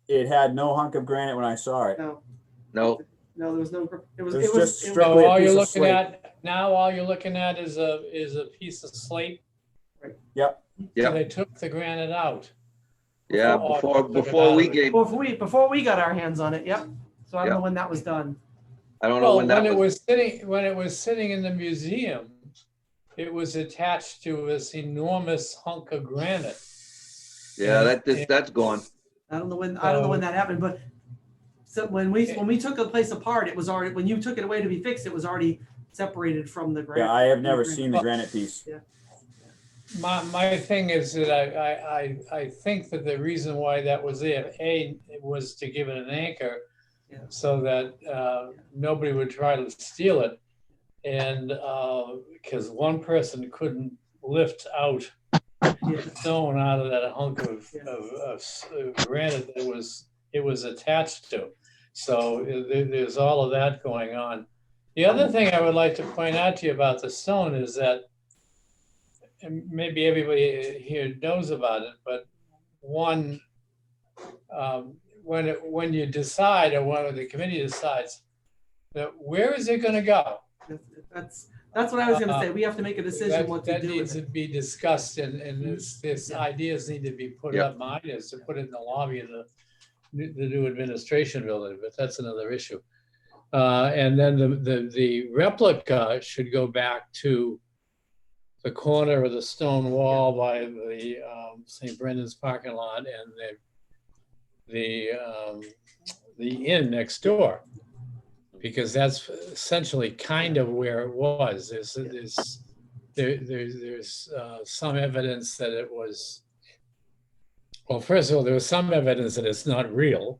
C: It had no hunk of granite when I saw it.
B: No,
D: No.
B: there was no. It was.
C: It was
B: It was.
C: just
B: It was
C: strictly
A: So
C: a
A: all
C: piece
A: you're
C: of
A: looking
C: slate.
A: at now, all you're looking at is a piece of slate.
C: Yep.
D: Yeah.
A: So they took the granite out.
D: Yeah. Before we gave.
B: before we got our hands on it. Yep. So I don't
D: Yeah.
B: know when that was done.
D: I don't know
A: Well,
D: when that
A: it
D: was.
A: when it was sitting in the museum, it was attached to this enormous hunk of granite.
D: Yeah, that's gone.
B: I don't know when that happened, but so when we took the place apart, it was already, when you took it away to be fixed, it was already separated from the granite.
C: Yeah, I have never seen the granite piece.
A: My thing is that I think that the reason why that was there, it was to give it an anchor,
B: Yeah.
A: so that nobody would try to steal it, and because one person couldn't lift out stone out of that hunk of granite that it was attached to. So there's all of that going on. The other thing I would like to point out to you about the stone is that, and maybe everybody here knows about it, but when you decide, or when the committee decides, that where is it going to go?
B: That's what I was going to say. We have to make a decision what to
A: that
B: do
A: needs
B: with
A: to
B: it.
A: be discussed, and this ideas need to be put
D: Yep.
A: up. Mine is to put it in the lobby of the new administration building, but that's another issue. And then the replica should go back to the corner of the stone wall by the St. Brendan's parking lot and the inn next door, because that's essentially kind of where it was. There's some evidence that it was. Well, first of all, there was some evidence that it's not real.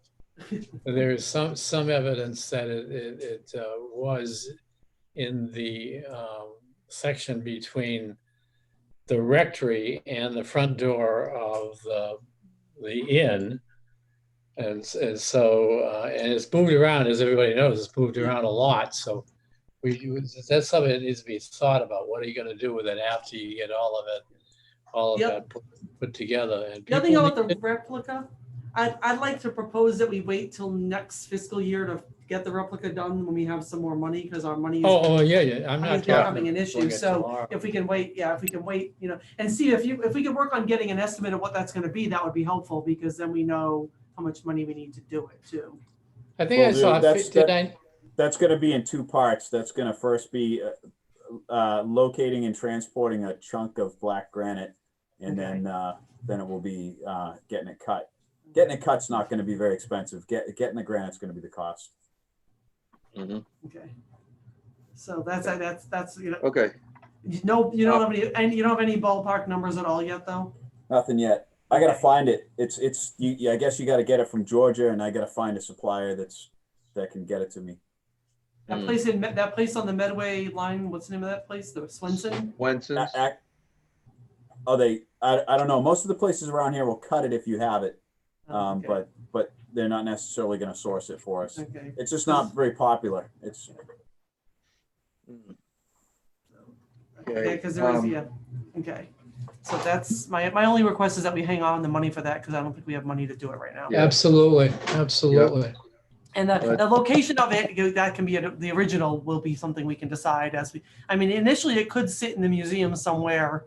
A: There's some evidence that it was in the section between the rectory and the front door of the inn, and so and it's moved around, as everybody knows. It's moved around a lot, so that's something that needs to be thought about. What are you going to do with it after you get all of it all of
B: Yep.
A: that put together. And
B: The other thing
A: people
B: about
A: need
B: the replica, I'd like to propose that we wait till next fiscal year to get the replica done when we have some more money, because our money is.
A: Oh, yeah. I'm
B: money's
A: not
B: becoming
A: talking
B: an
A: about
B: issue,
A: doing it
B: so
A: tomorrow.
B: if we can wait, and see if we can work on getting an estimate of what that's gonna be, that would be helpful, because then we know how much money we need to do it too.
A: I think I
C: Well,
A: saw,
C: that's-
A: did I?
C: That's going to be in two parts. That's going to first be locating and transporting a chunk of black granite, and then it will be getting it cut. Getting it cut's not going to be very expensive. Getting the granite's going to be the cost.
D: Mhm.
B: Okay. So that's,
D: Okay,
B: you don't have you don't have any ballpark numbers at all yet, though?
C: Nothing yet. I got to find it. I guess you got to get it from Georgia, and I got to find a supplier that can get it to me.
B: That place on the Medway line, what's the name of that place? The Swenson?
D: Swenson's.
C: I don't know. Most of the places around here will cut it if you have it.
B: Okay.
C: But they're not necessarily going to source it for us.
B: Okay.
C: It's just not very popular. It's
B: Yeah, because there is, okay. So that's my only request is that we hang on the money for that, because I don't think we have money to do it right now.
D: Yeah.
A: Absolutely.
B: And the location of it, that can be, the original will be something we can decide initially it could sit in the museum somewhere.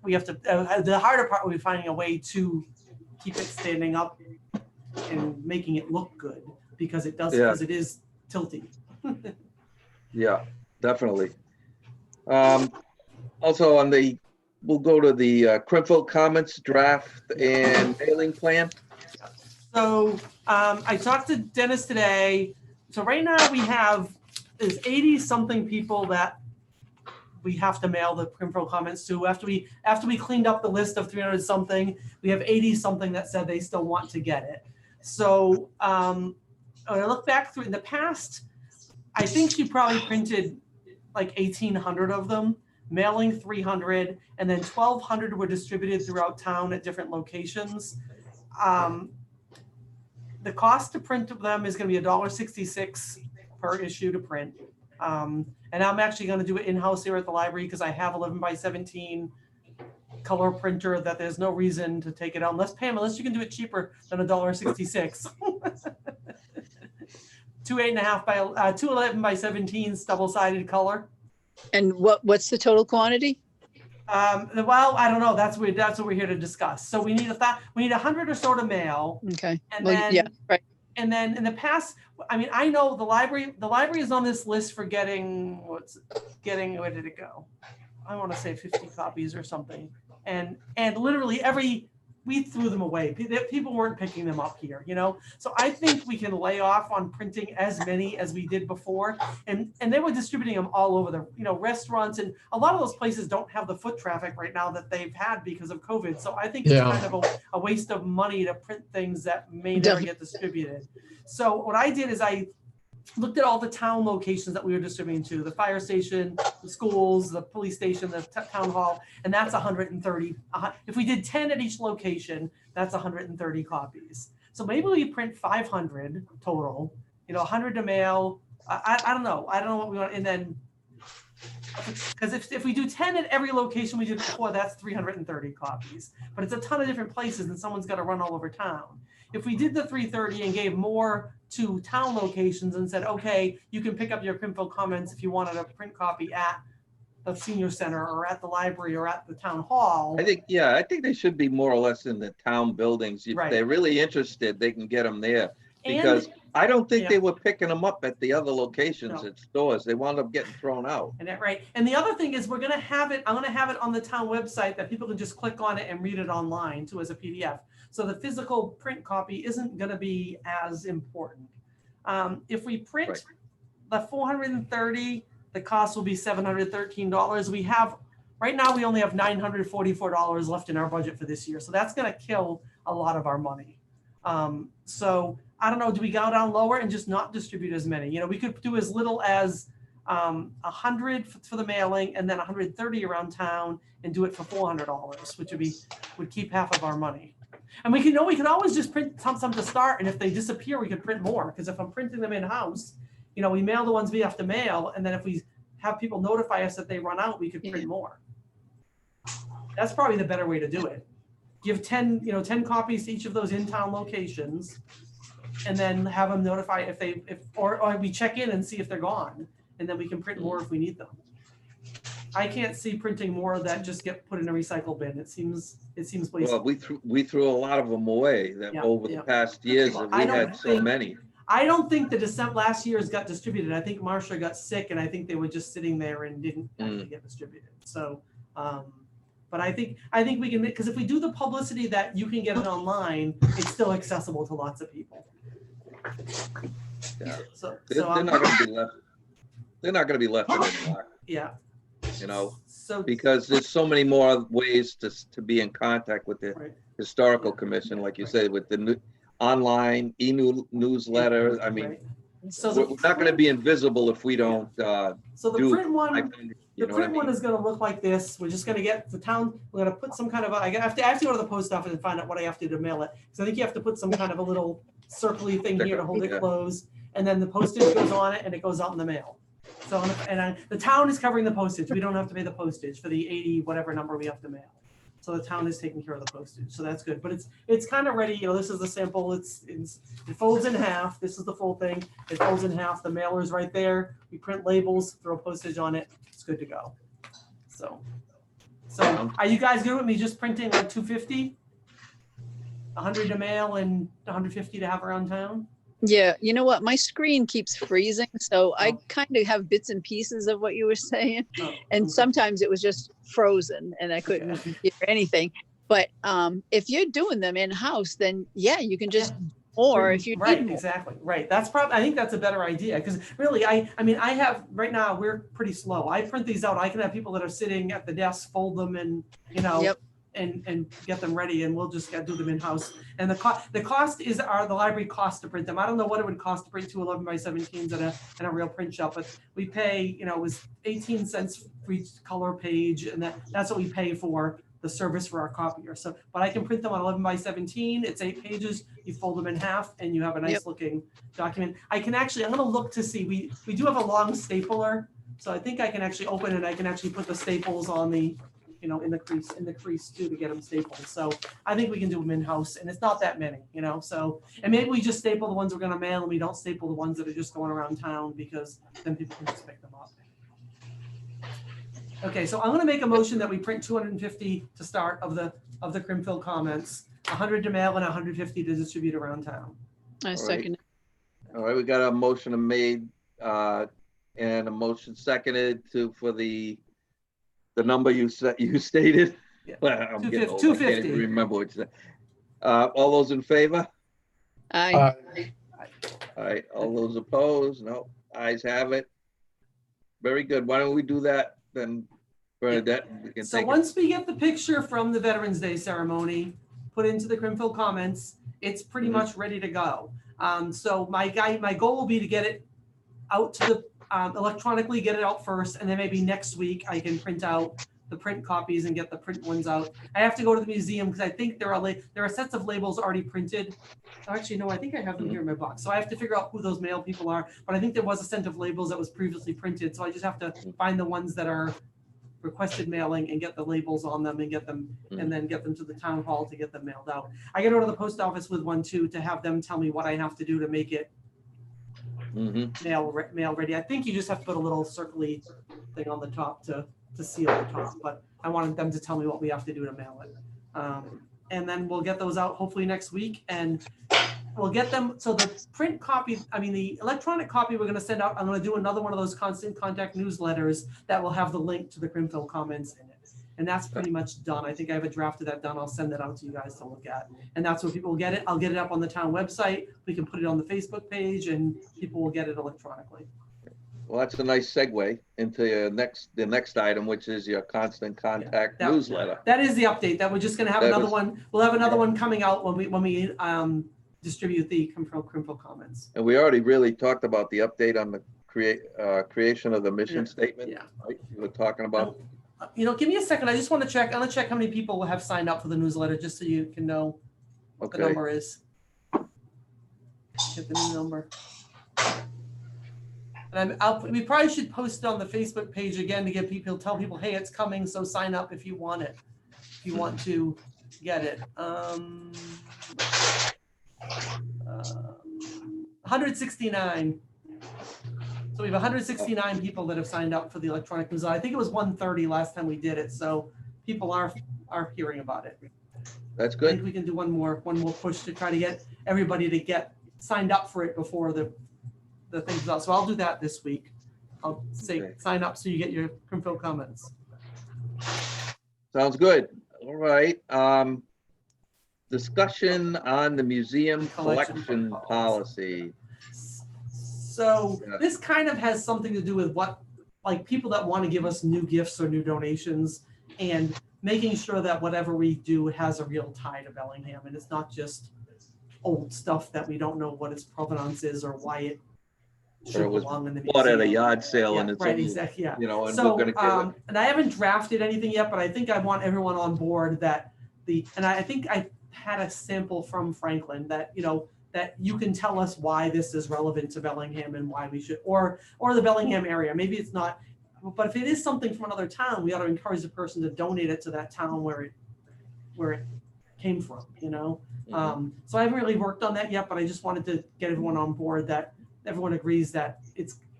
B: We have to, the harder part will be finding a way to keep it standing up and making it look good, because it does, because it is tilty.
D: Yeah, definitely. Also we'll go to the Crimfield comments draft and mailing plan.
B: So I talked to Dennis today. So right now there's 80 something people that we have to mail the Crimfield comments to. After we cleaned up the list of 300 something, we have 80 something that said they still want to get it. So when I look back through in the past, I think she probably printed like 1,800 of them, mailing 300, and then 1,200 were distributed throughout town at different locations. The cost to print of them is going to be $1.66 per issue to print. And I'm actually going to do it in-house here at the library, because I have 11x17 color printer that there's no reason to take it out unless you can do it cheaper than $1.66. Two 11x17 double-sided color.
E: And what's the total quantity?
B: Well, I don't know. That's what we're here to discuss. So we need 100 or so to mail.
E: Okay.
B: And
E: Well,
B: then,
E: yeah, right.
B: And then in the past, I know the library is on this list for getting, where did it go? I want to say 50 copies or something. And literally we threw them away. People weren't picking them up here, So I think we can lay off on printing as many as we did before. And they were distributing them all over the, restaurants. And a lot of those places don't have the foot traffic right now that they've had because of COVID. So I think it's kind of a waste of money to print things that may never get distributed. So what I did is I looked at all the town locations that we were distributing to, the fire station, the schools, the police station, the town hall, and that's 130. If we did 10 at each location, that's 130 copies. So maybe we print 500 total, 100 to mail. I don't know. I don't know what we want. And then, because if we do 10 at every location we did before, that's 330 copies. But it's a ton of different places, and someone's got to run all over town. If we did the 330 and gave more to town locations and said, okay, you can pick up your Crimfield comments if you wanted a print copy at the senior center or at the library or at the town hall.
D: I think they should be more or less in the town buildings. If they're really interested, they can get them there. Because I don't think they were picking them up at the other locations at stores. They wound up getting thrown out.
B: And And the other thing is I'm going to have it on the town website that people can just click on it and read it online too as a PDF. So the physical print copy isn't going to be as important. If we print the 430, the cost will be $713. Right now we only have $944 left in our budget for this year. So that's going to kill a lot of our money. So I don't know, do we go down lower and just not distribute as many? We could do as little as 100 for the mailing and then 130 around town and do it for $400, which would keep half of our money. And we could always just print some to start, and if they disappear, we could print more. Because if I'm printing them in-house, we mail the ones we have to mail, and then if we have people notify us that they run out, we could print more. That's probably the better way to do it. Give 10 copies to each of those in-town locations, and then have them notify or we check in and see if they're gone, and then we can print more if we need them. I can't see printing more that just get put in a recycle bin. It seems wasteful.
D: Well, we threw a lot of them away
B: Yeah,
D: over the past years.
B: Well,
D: We had so many.
B: I don't think the last year's got distributed. I think Marcia got sick, and I think they were just sitting there and didn't actually get distributed. So, but I think we can, because if we do the publicity that you can get it online, it's still accessible to lots of people.
D: Yeah.
B: They're
D: not going to be left. They're not going to be left in the dark.
B: Yeah. So
D: because there's so many more ways to be in contact with the historical commission, like you said, with the online newsletter. I mean,
B: so
D: we're not going to be invisible if we don't.
B: So the print one.
D: The
B: print one is going to look like this. We're just going to get the town. We're going to put some kind of. I have to go to the post office and find out what I have to do to mail it. So I think you have to put some kind of a little circly thing here to hold it closed, and then the postage goes on it, and it goes out in the mail. So the town is covering the postage. We don't have to pay the postage for the 80 whatever number we have to mail. So the town is taking care of the postage. So that's good. But it's kind of ready. This is the sample. It folds in half. This is the full thing. It folds in half. The mailer's right there. We print labels, throw postage on it. It's good to go. So are you guys good with me just printing like 250? 100 to mail and 150 to have around town?
E: Yeah, you know what? My screen keeps freezing, so I kind of have bits and pieces of what you were saying. And sometimes it was just frozen and I couldn't hear anything. But if you're doing them in-house, then yeah, you can just, or if you
B: right,
E: need more.
B: exactly, right. That's probably, I think that's a better idea, because really, I mean, I have, right now, we're pretty slow. I print these out. I can have people that are sitting at the desk, fold them and,
E: Yep.
B: and get them ready, and we'll just do them in-house. And the cost is the library cost to print them. I don't know what it would cost to print 2 11x17s in a real print shop, but we pay, it was 18 cents for each color page, and that's what we pay for the service for our copier. So, but I can print them on 11x17. It's 8 pages. You fold them in half, and you have a nice looking document. I can actually, I'm going to look to see. We do have a long stapler, so I think I can actually open it. I can actually put the staples on the, in the crease too, to get them stapled. So I think we can do them in-house, and it's not that many, so, and maybe we just staple the ones we're going to mail, and we don't staple the ones that are just going around town, because then people can just pick them up. Okay, so I'm going to make a motion that we print 250 to start of the Crimfield comments, 100 to mail and 150 to distribute around town.
E: I second it.
D: All right, we got a motion made and a motion seconded for the number you stated.
B: Yeah.
D: Well, I'm getting old. I
B: 250.
D: can't even remember what you said. All those in favor?
E: Aye.
D: All right, all those opposed? No, ayes have it. Very good. Why don't we do that then, Bernadette? We can
B: So
D: take
B: once we get the picture from the Veterans Day ceremony, put into the Crimfield comments, it's pretty much ready to go. So my goal will be to get it out to the electronically, get it out first, and then maybe next week I can print out the print copies and get the print ones out. I have to go to the museum because I think there are sets of labels already printed. Actually, no, I think I have them here in my box. So I have to figure out who those mail people are. But I think there was a set of labels that was previously printed. So I just have to find the ones that are requested mailing and get the labels on them and get them, and then get them to the town hall to get them mailed out. I got to go to the post office with one too, to have them tell me what I have to do to make it mail ready. I think you just have to put a little circly thing on the top to seal the top, but I wanted them to tell me what we have to do to mail it. And then we'll get those out hopefully next week, and we'll get them. So the print copy, the electronic copy we're going to send out, I'm going to do another one of those constant contact newsletters that will have the link to the Crimfield comments in it. And that's pretty much done. I think I have a draft of that done. I'll send that out to you guys to look at. And that's where people will get it. I'll get it up on the town website. We can put it on the Facebook page, and people will get it electronically.
D: Well, that's a nice segue into the next item, which is your constant contact newsletter.
B: That is the update. That we're just going to have another one. We'll have another one coming out when we distribute the Crimfield comments.
D: And we already really talked about the update on the creation of the mission statement.
B: Yeah.
D: Right? You were talking about.
B: Give me a second. I just want to check. I'm going to check how many people have signed up for the newsletter, just so you can know what the number is. Get the new number. And we probably should post it on the Facebook page again to get people, tell people, hey, it's coming, so sign up if you want it. if you want to get it. 169. So we have 169 people that have signed up for the electronic newsletter. I think it was 130 last time we did it, so people are hearing about it.
D: That's
B: I
D: good.
B: think we can do one more push to try to get everybody to get signed up for it before the thing's out. So I'll do that this week. I'll say
D: Okay.
B: sign up so you get your Crimfield comments.
D: Sounds good. All right. Discussion on the museum collection policy.
B: So
D: Yeah.
B: this kind of has something to do with what, like, people that want to give us new gifts or new donations, and making sure that whatever we do has a real tie to Bellingham, and it's not just old stuff that we don't know what its provenance is or why it
D: Or
B: should
D: it was
B: belong in the
D: bought at a
B: museum.
D: yard sale
B: Yeah,
D: and it's
B: right,
D: only,
B: exactly, yeah.
D: you know, and
B: So,
D: we're gonna give it.
B: and I haven't drafted anything yet, but I think I want everyone on board that and I think I had a sample from Franklin that, you know, that you can tell us why this is relevant to Bellingham and why we should, or the Bellingham area. Maybe it's not, but if it is something from another town, we ought to encourage the person to donate it to that town where it came from, you know? So I haven't really worked on that yet, but I just wanted to get everyone on board that everyone agrees that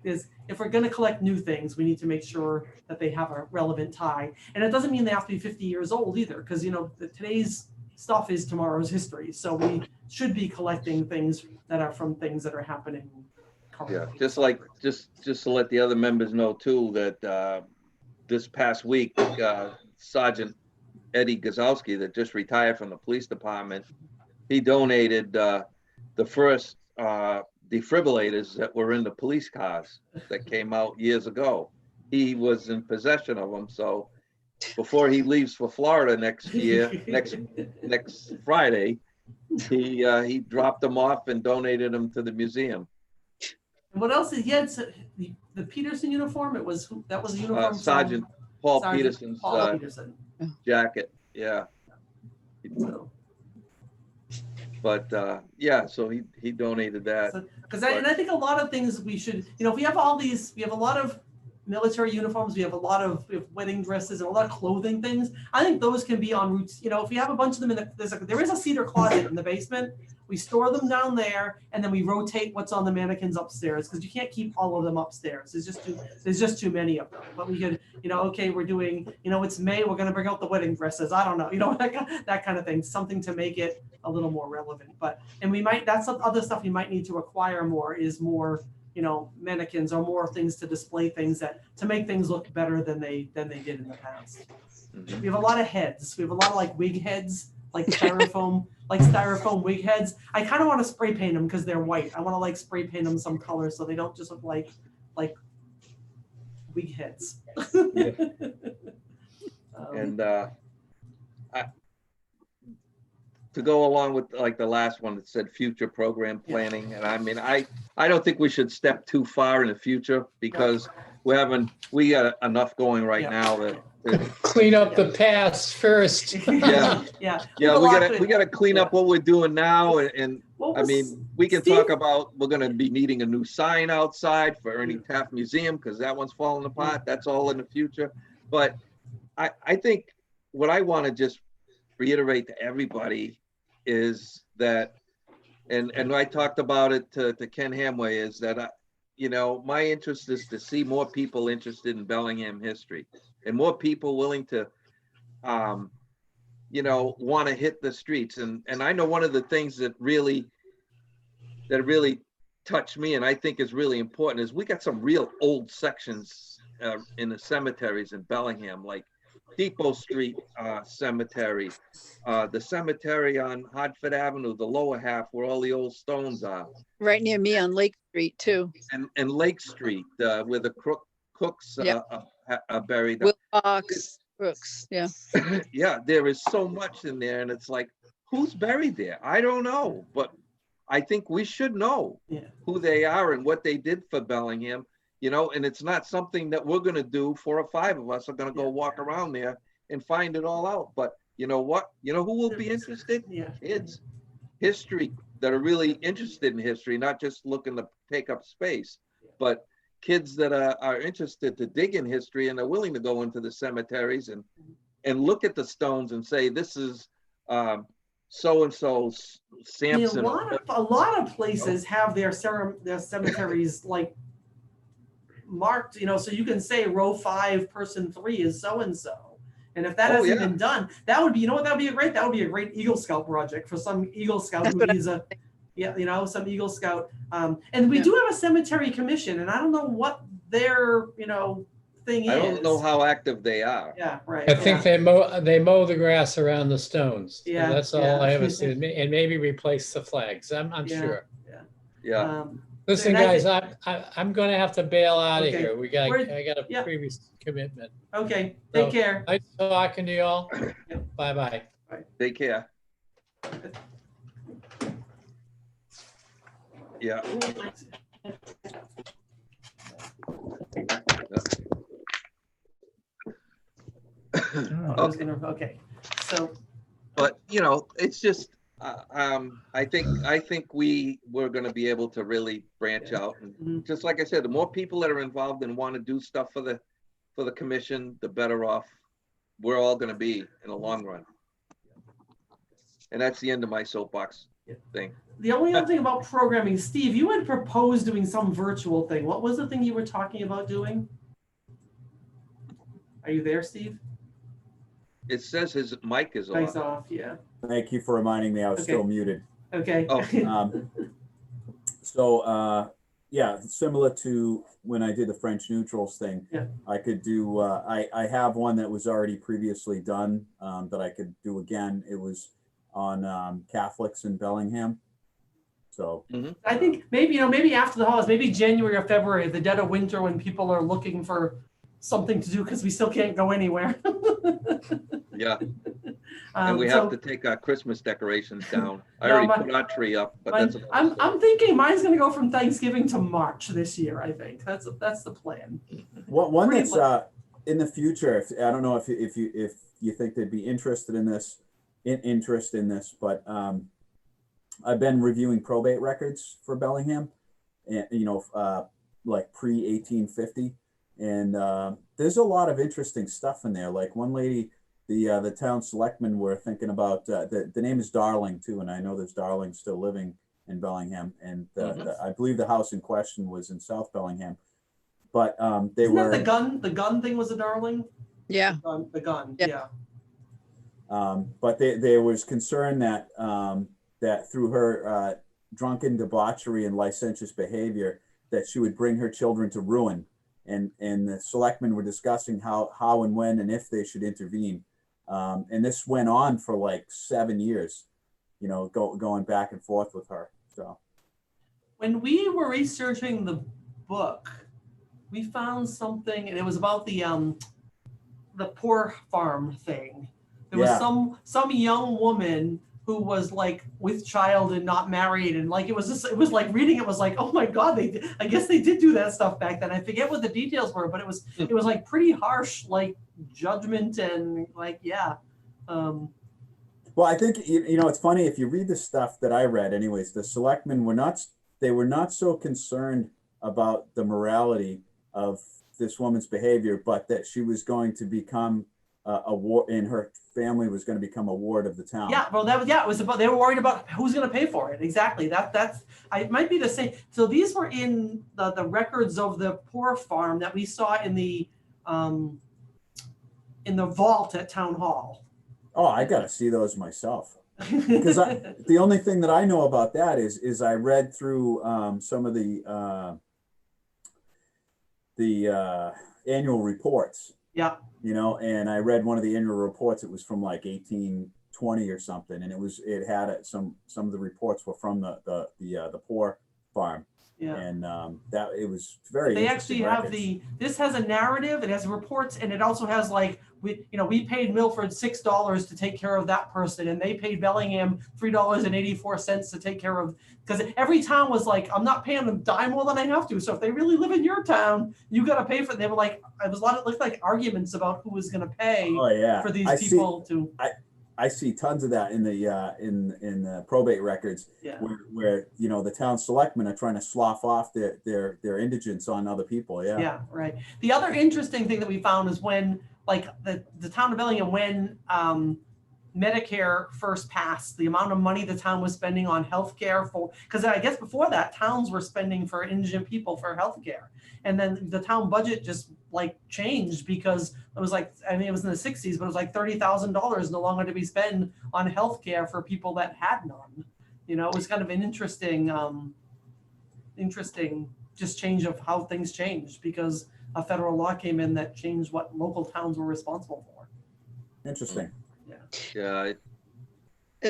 B: if we're gonna collect new things, we need to make sure that they have a relevant tie. And it doesn't mean they have to be 50 years old either, because, you know, today's stuff is tomorrow's history. So we should be collecting things that are from things that are happening currently.
D: Yeah, just to let the other members know too, that this past week, Sergeant Eddie Gazowski, that just retired from the police department, he donated the first defibrillators that were in the police cars that came out years ago. He was in possession of them, so before he leaves for Florida next year, next Friday, he dropped them off and donated them to the museum.
B: And what else? He had the Peterson uniform. That was a uniform from
D: Sergeant Paul
B: Sergeant
D: Peterson's
B: Paul Peterson.
D: jacket. Yeah.
B: So.
D: But yeah, so he donated that.
B: And I think a lot of things we should, you know, if we have all these, we have a lot of military uniforms, we have wedding dresses and a lot of clothing things. I think those can be en route. You know, if we have a bunch of them there is a cedar closet in the basement. We store them down there, and then we rotate what's on the mannequins upstairs, because you can't keep all of them upstairs. There's just too many of them. But we could, you know, okay, we're doing, you know, it's May, we're going to bring out the wedding dresses. I don't know, you know, that kind of thing. Something to make it a little more relevant. That's some other stuff you might need to acquire more, is more, you know, mannequins or more things to display things to make things look better than they did in the past.
D: Mhm.
B: We have a lot of heads. We have a lot of like wig heads, like styrofoam wig heads. I kind of want to spray paint them because they're white. I want to like spray paint them some color so they don't just look like wig heads.
D: Yeah. And to go along with like the last one that said future program planning, and I mean, I don't think we should step too far in the future, because we got enough going right now that
A: Clean up the past first.
B: Yeah.
D: we gotta clean up what we're doing now, and I mean, we can talk about, we're gonna be needing a new sign outside for Ernie Taft Museum, because that one's falling apart. That's all in the future. But I think what I want to just reiterate to everybody is that, and I talked about it to Ken Hamway, is that you know, my interest is to see more people interested in Bellingham history, and more people willing to, you know, want to hit the streets. And I know one of the things that really touched me, and I think is really important, is we got some real old sections in the cemeteries in Bellingham, like Depot Street Cemetery, the cemetery on Hartford Avenue, the lower half where all the old stones are.
E: Right near me on Lake Street too.
D: And Lake Street, where the Cooks are buried.
E: Wilcox, Brooks, yeah.
D: Yeah, there is so much in there, and it's like, who's buried there? I don't know, but I think we should know who they are and what they did for Bellingham, you know, and it's not something that we're going to do. 4 or 5 of us are going to go walk around there and find it all out. But you know what? You know who will be interested? Kids. History, that are really interested in history, not just looking to take up space, but kids that are interested to dig in history and are willing to go into the cemeteries and look at the stones and say, this is so-and-so's
B: I mean,
D: Samson.
B: a lot of places have their cemeteries like marked, so you can say row 5, person 3 is so-and-so. And if that
D: Oh,
B: hasn't
D: yeah.
B: been done, that would be, that would be that would be a great Eagle Scout project for some Eagle Scout
E: That's
B: who
E: what I
B: needs some Eagle Scout. And we
E: Yeah.
B: do have a cemetery commission, and I don't know what their, thing is.
D: I don't know how active they are.
B: Yeah, right.
A: I think they mow the grass around the stones.
B: Yeah,
A: That's all
B: yeah.
A: I ever see, and maybe replace the flags. I'm
B: Yeah.
A: sure.
D: Yeah.
A: Listen,
B: And I
A: guys, I'm going to have to bail out of
B: Okay.
A: here. I got a
B: Yeah.
A: previous commitment.
B: Okay, take
A: So,
B: care.
A: Nice talking to you all.
B: Yep.
A: Bye-bye.
D: Take care. Yeah.
B: Okay, so.
D: But it's just I think we're going to be able to really branch out, and
B: Mhm.
D: just like I said, the more people that are involved and want to do stuff for the commission, the better off we're all going to be in the long run. And that's the end of my soapbox thing.
B: The only other thing about programming, Steve, you had proposed doing some virtual thing. What was the thing you were talking about doing? Are you there, Steve?
D: It says his mic is
B: Mike's
D: off.
B: off, yeah.
C: Thank you for reminding me I was still muted.
B: Okay.
D: Oh.
C: Yeah, similar to when I did the French neutrals thing,
B: Yeah.
C: I could do, I have one that was already previously done that I could do again. It was on Catholics in Bellingham. So
B: I think maybe after the holidays, maybe January or February, the dead of winter, when people are looking for something to do because we still can't go anywhere.
D: Yeah. And we have to take our Christmas decorations down. I
B: No,
D: already put our tree up, but that's another story.
B: I'm thinking mine's gonna go from Thanksgiving to March this year. I think that's the plan.
C: one
B: Pretty
C: that's in the future, I don't know if you think they'd be interested in this, but I've been reviewing probate records for Bellingham, and like pre-1850, and there's a lot of interesting stuff in there. Like one lady, the town selectmen were thinking about the name is Darling too, and I know there's Darling still living in Bellingham, and I believe the house in question was in South Bellingham, but they
B: Isn't
C: were
B: that the gun thing was a Darling?
E: Yeah.
B: The gun.
E: Yeah.
B: Yeah.
C: But there was concern that that through her drunken debauchery and licentious behavior, that she would bring her children to ruin, and the selectmen were discussing how and when and if they should intervene, and this went on for like 7 years, going back and forth with her. So
B: When we were researching the book, we found something, and it was about the poor farm thing. There was some young woman who was like with child and not married, and like it was like reading it was like, oh my God, I guess they did do that stuff back then. I forget what the details were, but it was like pretty harsh, like judgment, and like
C: well, I think it's funny if you read the stuff that I read. Anyways, the selectmen were not so concerned about the morality of this woman's behavior, but that she was going to become a ward, and her family was going to become a ward of the town.
B: Yeah, well, it was about, they were worried about who's going to pay for it. Exactly. It might be the same. So these were in the records of the poor farm that we saw in the vault at town hall.
C: Oh, I got to see those myself. Because the only thing that I know about that is I read through some of the annual reports.
B: Yeah.
C: And I read one of the annual reports. It was from like 1820 or something, and it had some of the reports were from the poor farm.
B: Yeah.
C: And that it was very.
B: They actually have this has a narrative, it has reports, and it also has like we paid Milford $6 to take care of that person, and they paid Bellingham $3.84 to take care of, because every town was like, I'm not paying them a dime more than I have to. So if they really live in your town, you got to pay for it. They were like, it was it looked like arguments about who was going to pay for these people.
C: I see tons of that in the probate records, where the town selectmen are trying to slough off their indigents on other people. Yeah.
B: Yeah, right. The other interesting thing that we found is when like the town of Bellingham, when Medicare first passed, the amount of money the town was spending on healthcare for, because I guess before that, towns were spending for indigent people for healthcare. And then the town budget just like changed because it was like, I mean, it was in the 60s, but it was like $30,000 no longer to be spent on healthcare for people that had none. You know, it was kind of an interesting just change of how things changed because a federal law came in that changed what local towns were responsible for.
C: Interesting.
D: Yeah,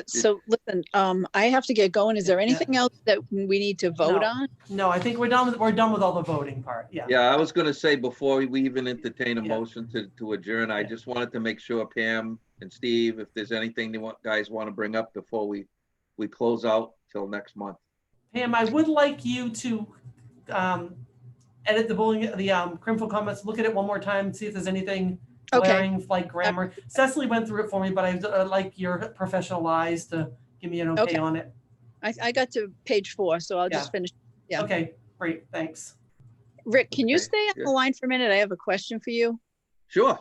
E: So listen, I have to get going. Is there anything else that we need to vote
B: No.
E: on?
B: No, I think we're done with all the voting part. Yeah.
D: yeah, I was gonna say before we even entertain a
B: Yeah.
D: motion to adjourn, I
B: Yeah.
D: just wanted to make sure Pam and Steve, if there's anything guys want to bring up before we close out till next month.
B: Pam, I would like you to edit the criminal comments, look at it one more time, see if there's anything
E: Okay.
B: glaring like grammar. Cecily went through it for me, but I'd like your professional eyes to give me an okay
E: Okay.
B: on it.
E: I got to page 4, so I'll just finish. Yeah.
B: Okay, great, thanks.
E: Rick, can you
D: Okay,
E: stay on
D: yeah.
E: the line for a minute? I have a question for you.
D: Sure.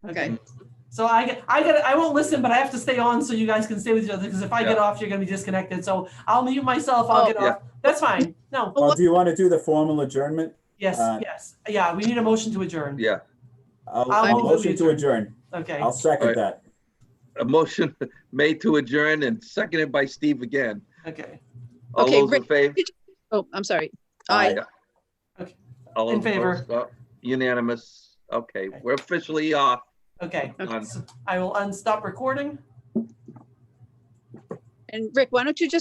E: Okay.
B: So I won't listen, but I have to stay on so you guys can stay with each other because if I get
D: Yeah.
B: off, you're gonna be disconnected. So I'll mute myself, I'll
E: Oh.
B: get off. That's fine. No,
C: Oh, do you want to do the formal adjournment?
B: yes, yes. Yeah, we need a motion to adjourn.
D: Yeah,
B: I'll
C: I'll
B: move
C: motion
B: we
C: to adjourn.
B: Okay.
C: I'll second
D: Right.
C: that.
D: a motion made to adjourn and seconded by Steve again.
B: Okay.
D: All
E: Okay,
D: those in favor?
E: Oh, I'm sorry.
C: Aye.
D: All
B: In
D: those
B: favor.
D: opposed? Oh, unanimous. Okay,
B: Okay.
D: we're officially off.
B: Okay.
D: Done.
B: So I will unstop recording.
E: And Rick, why don't you just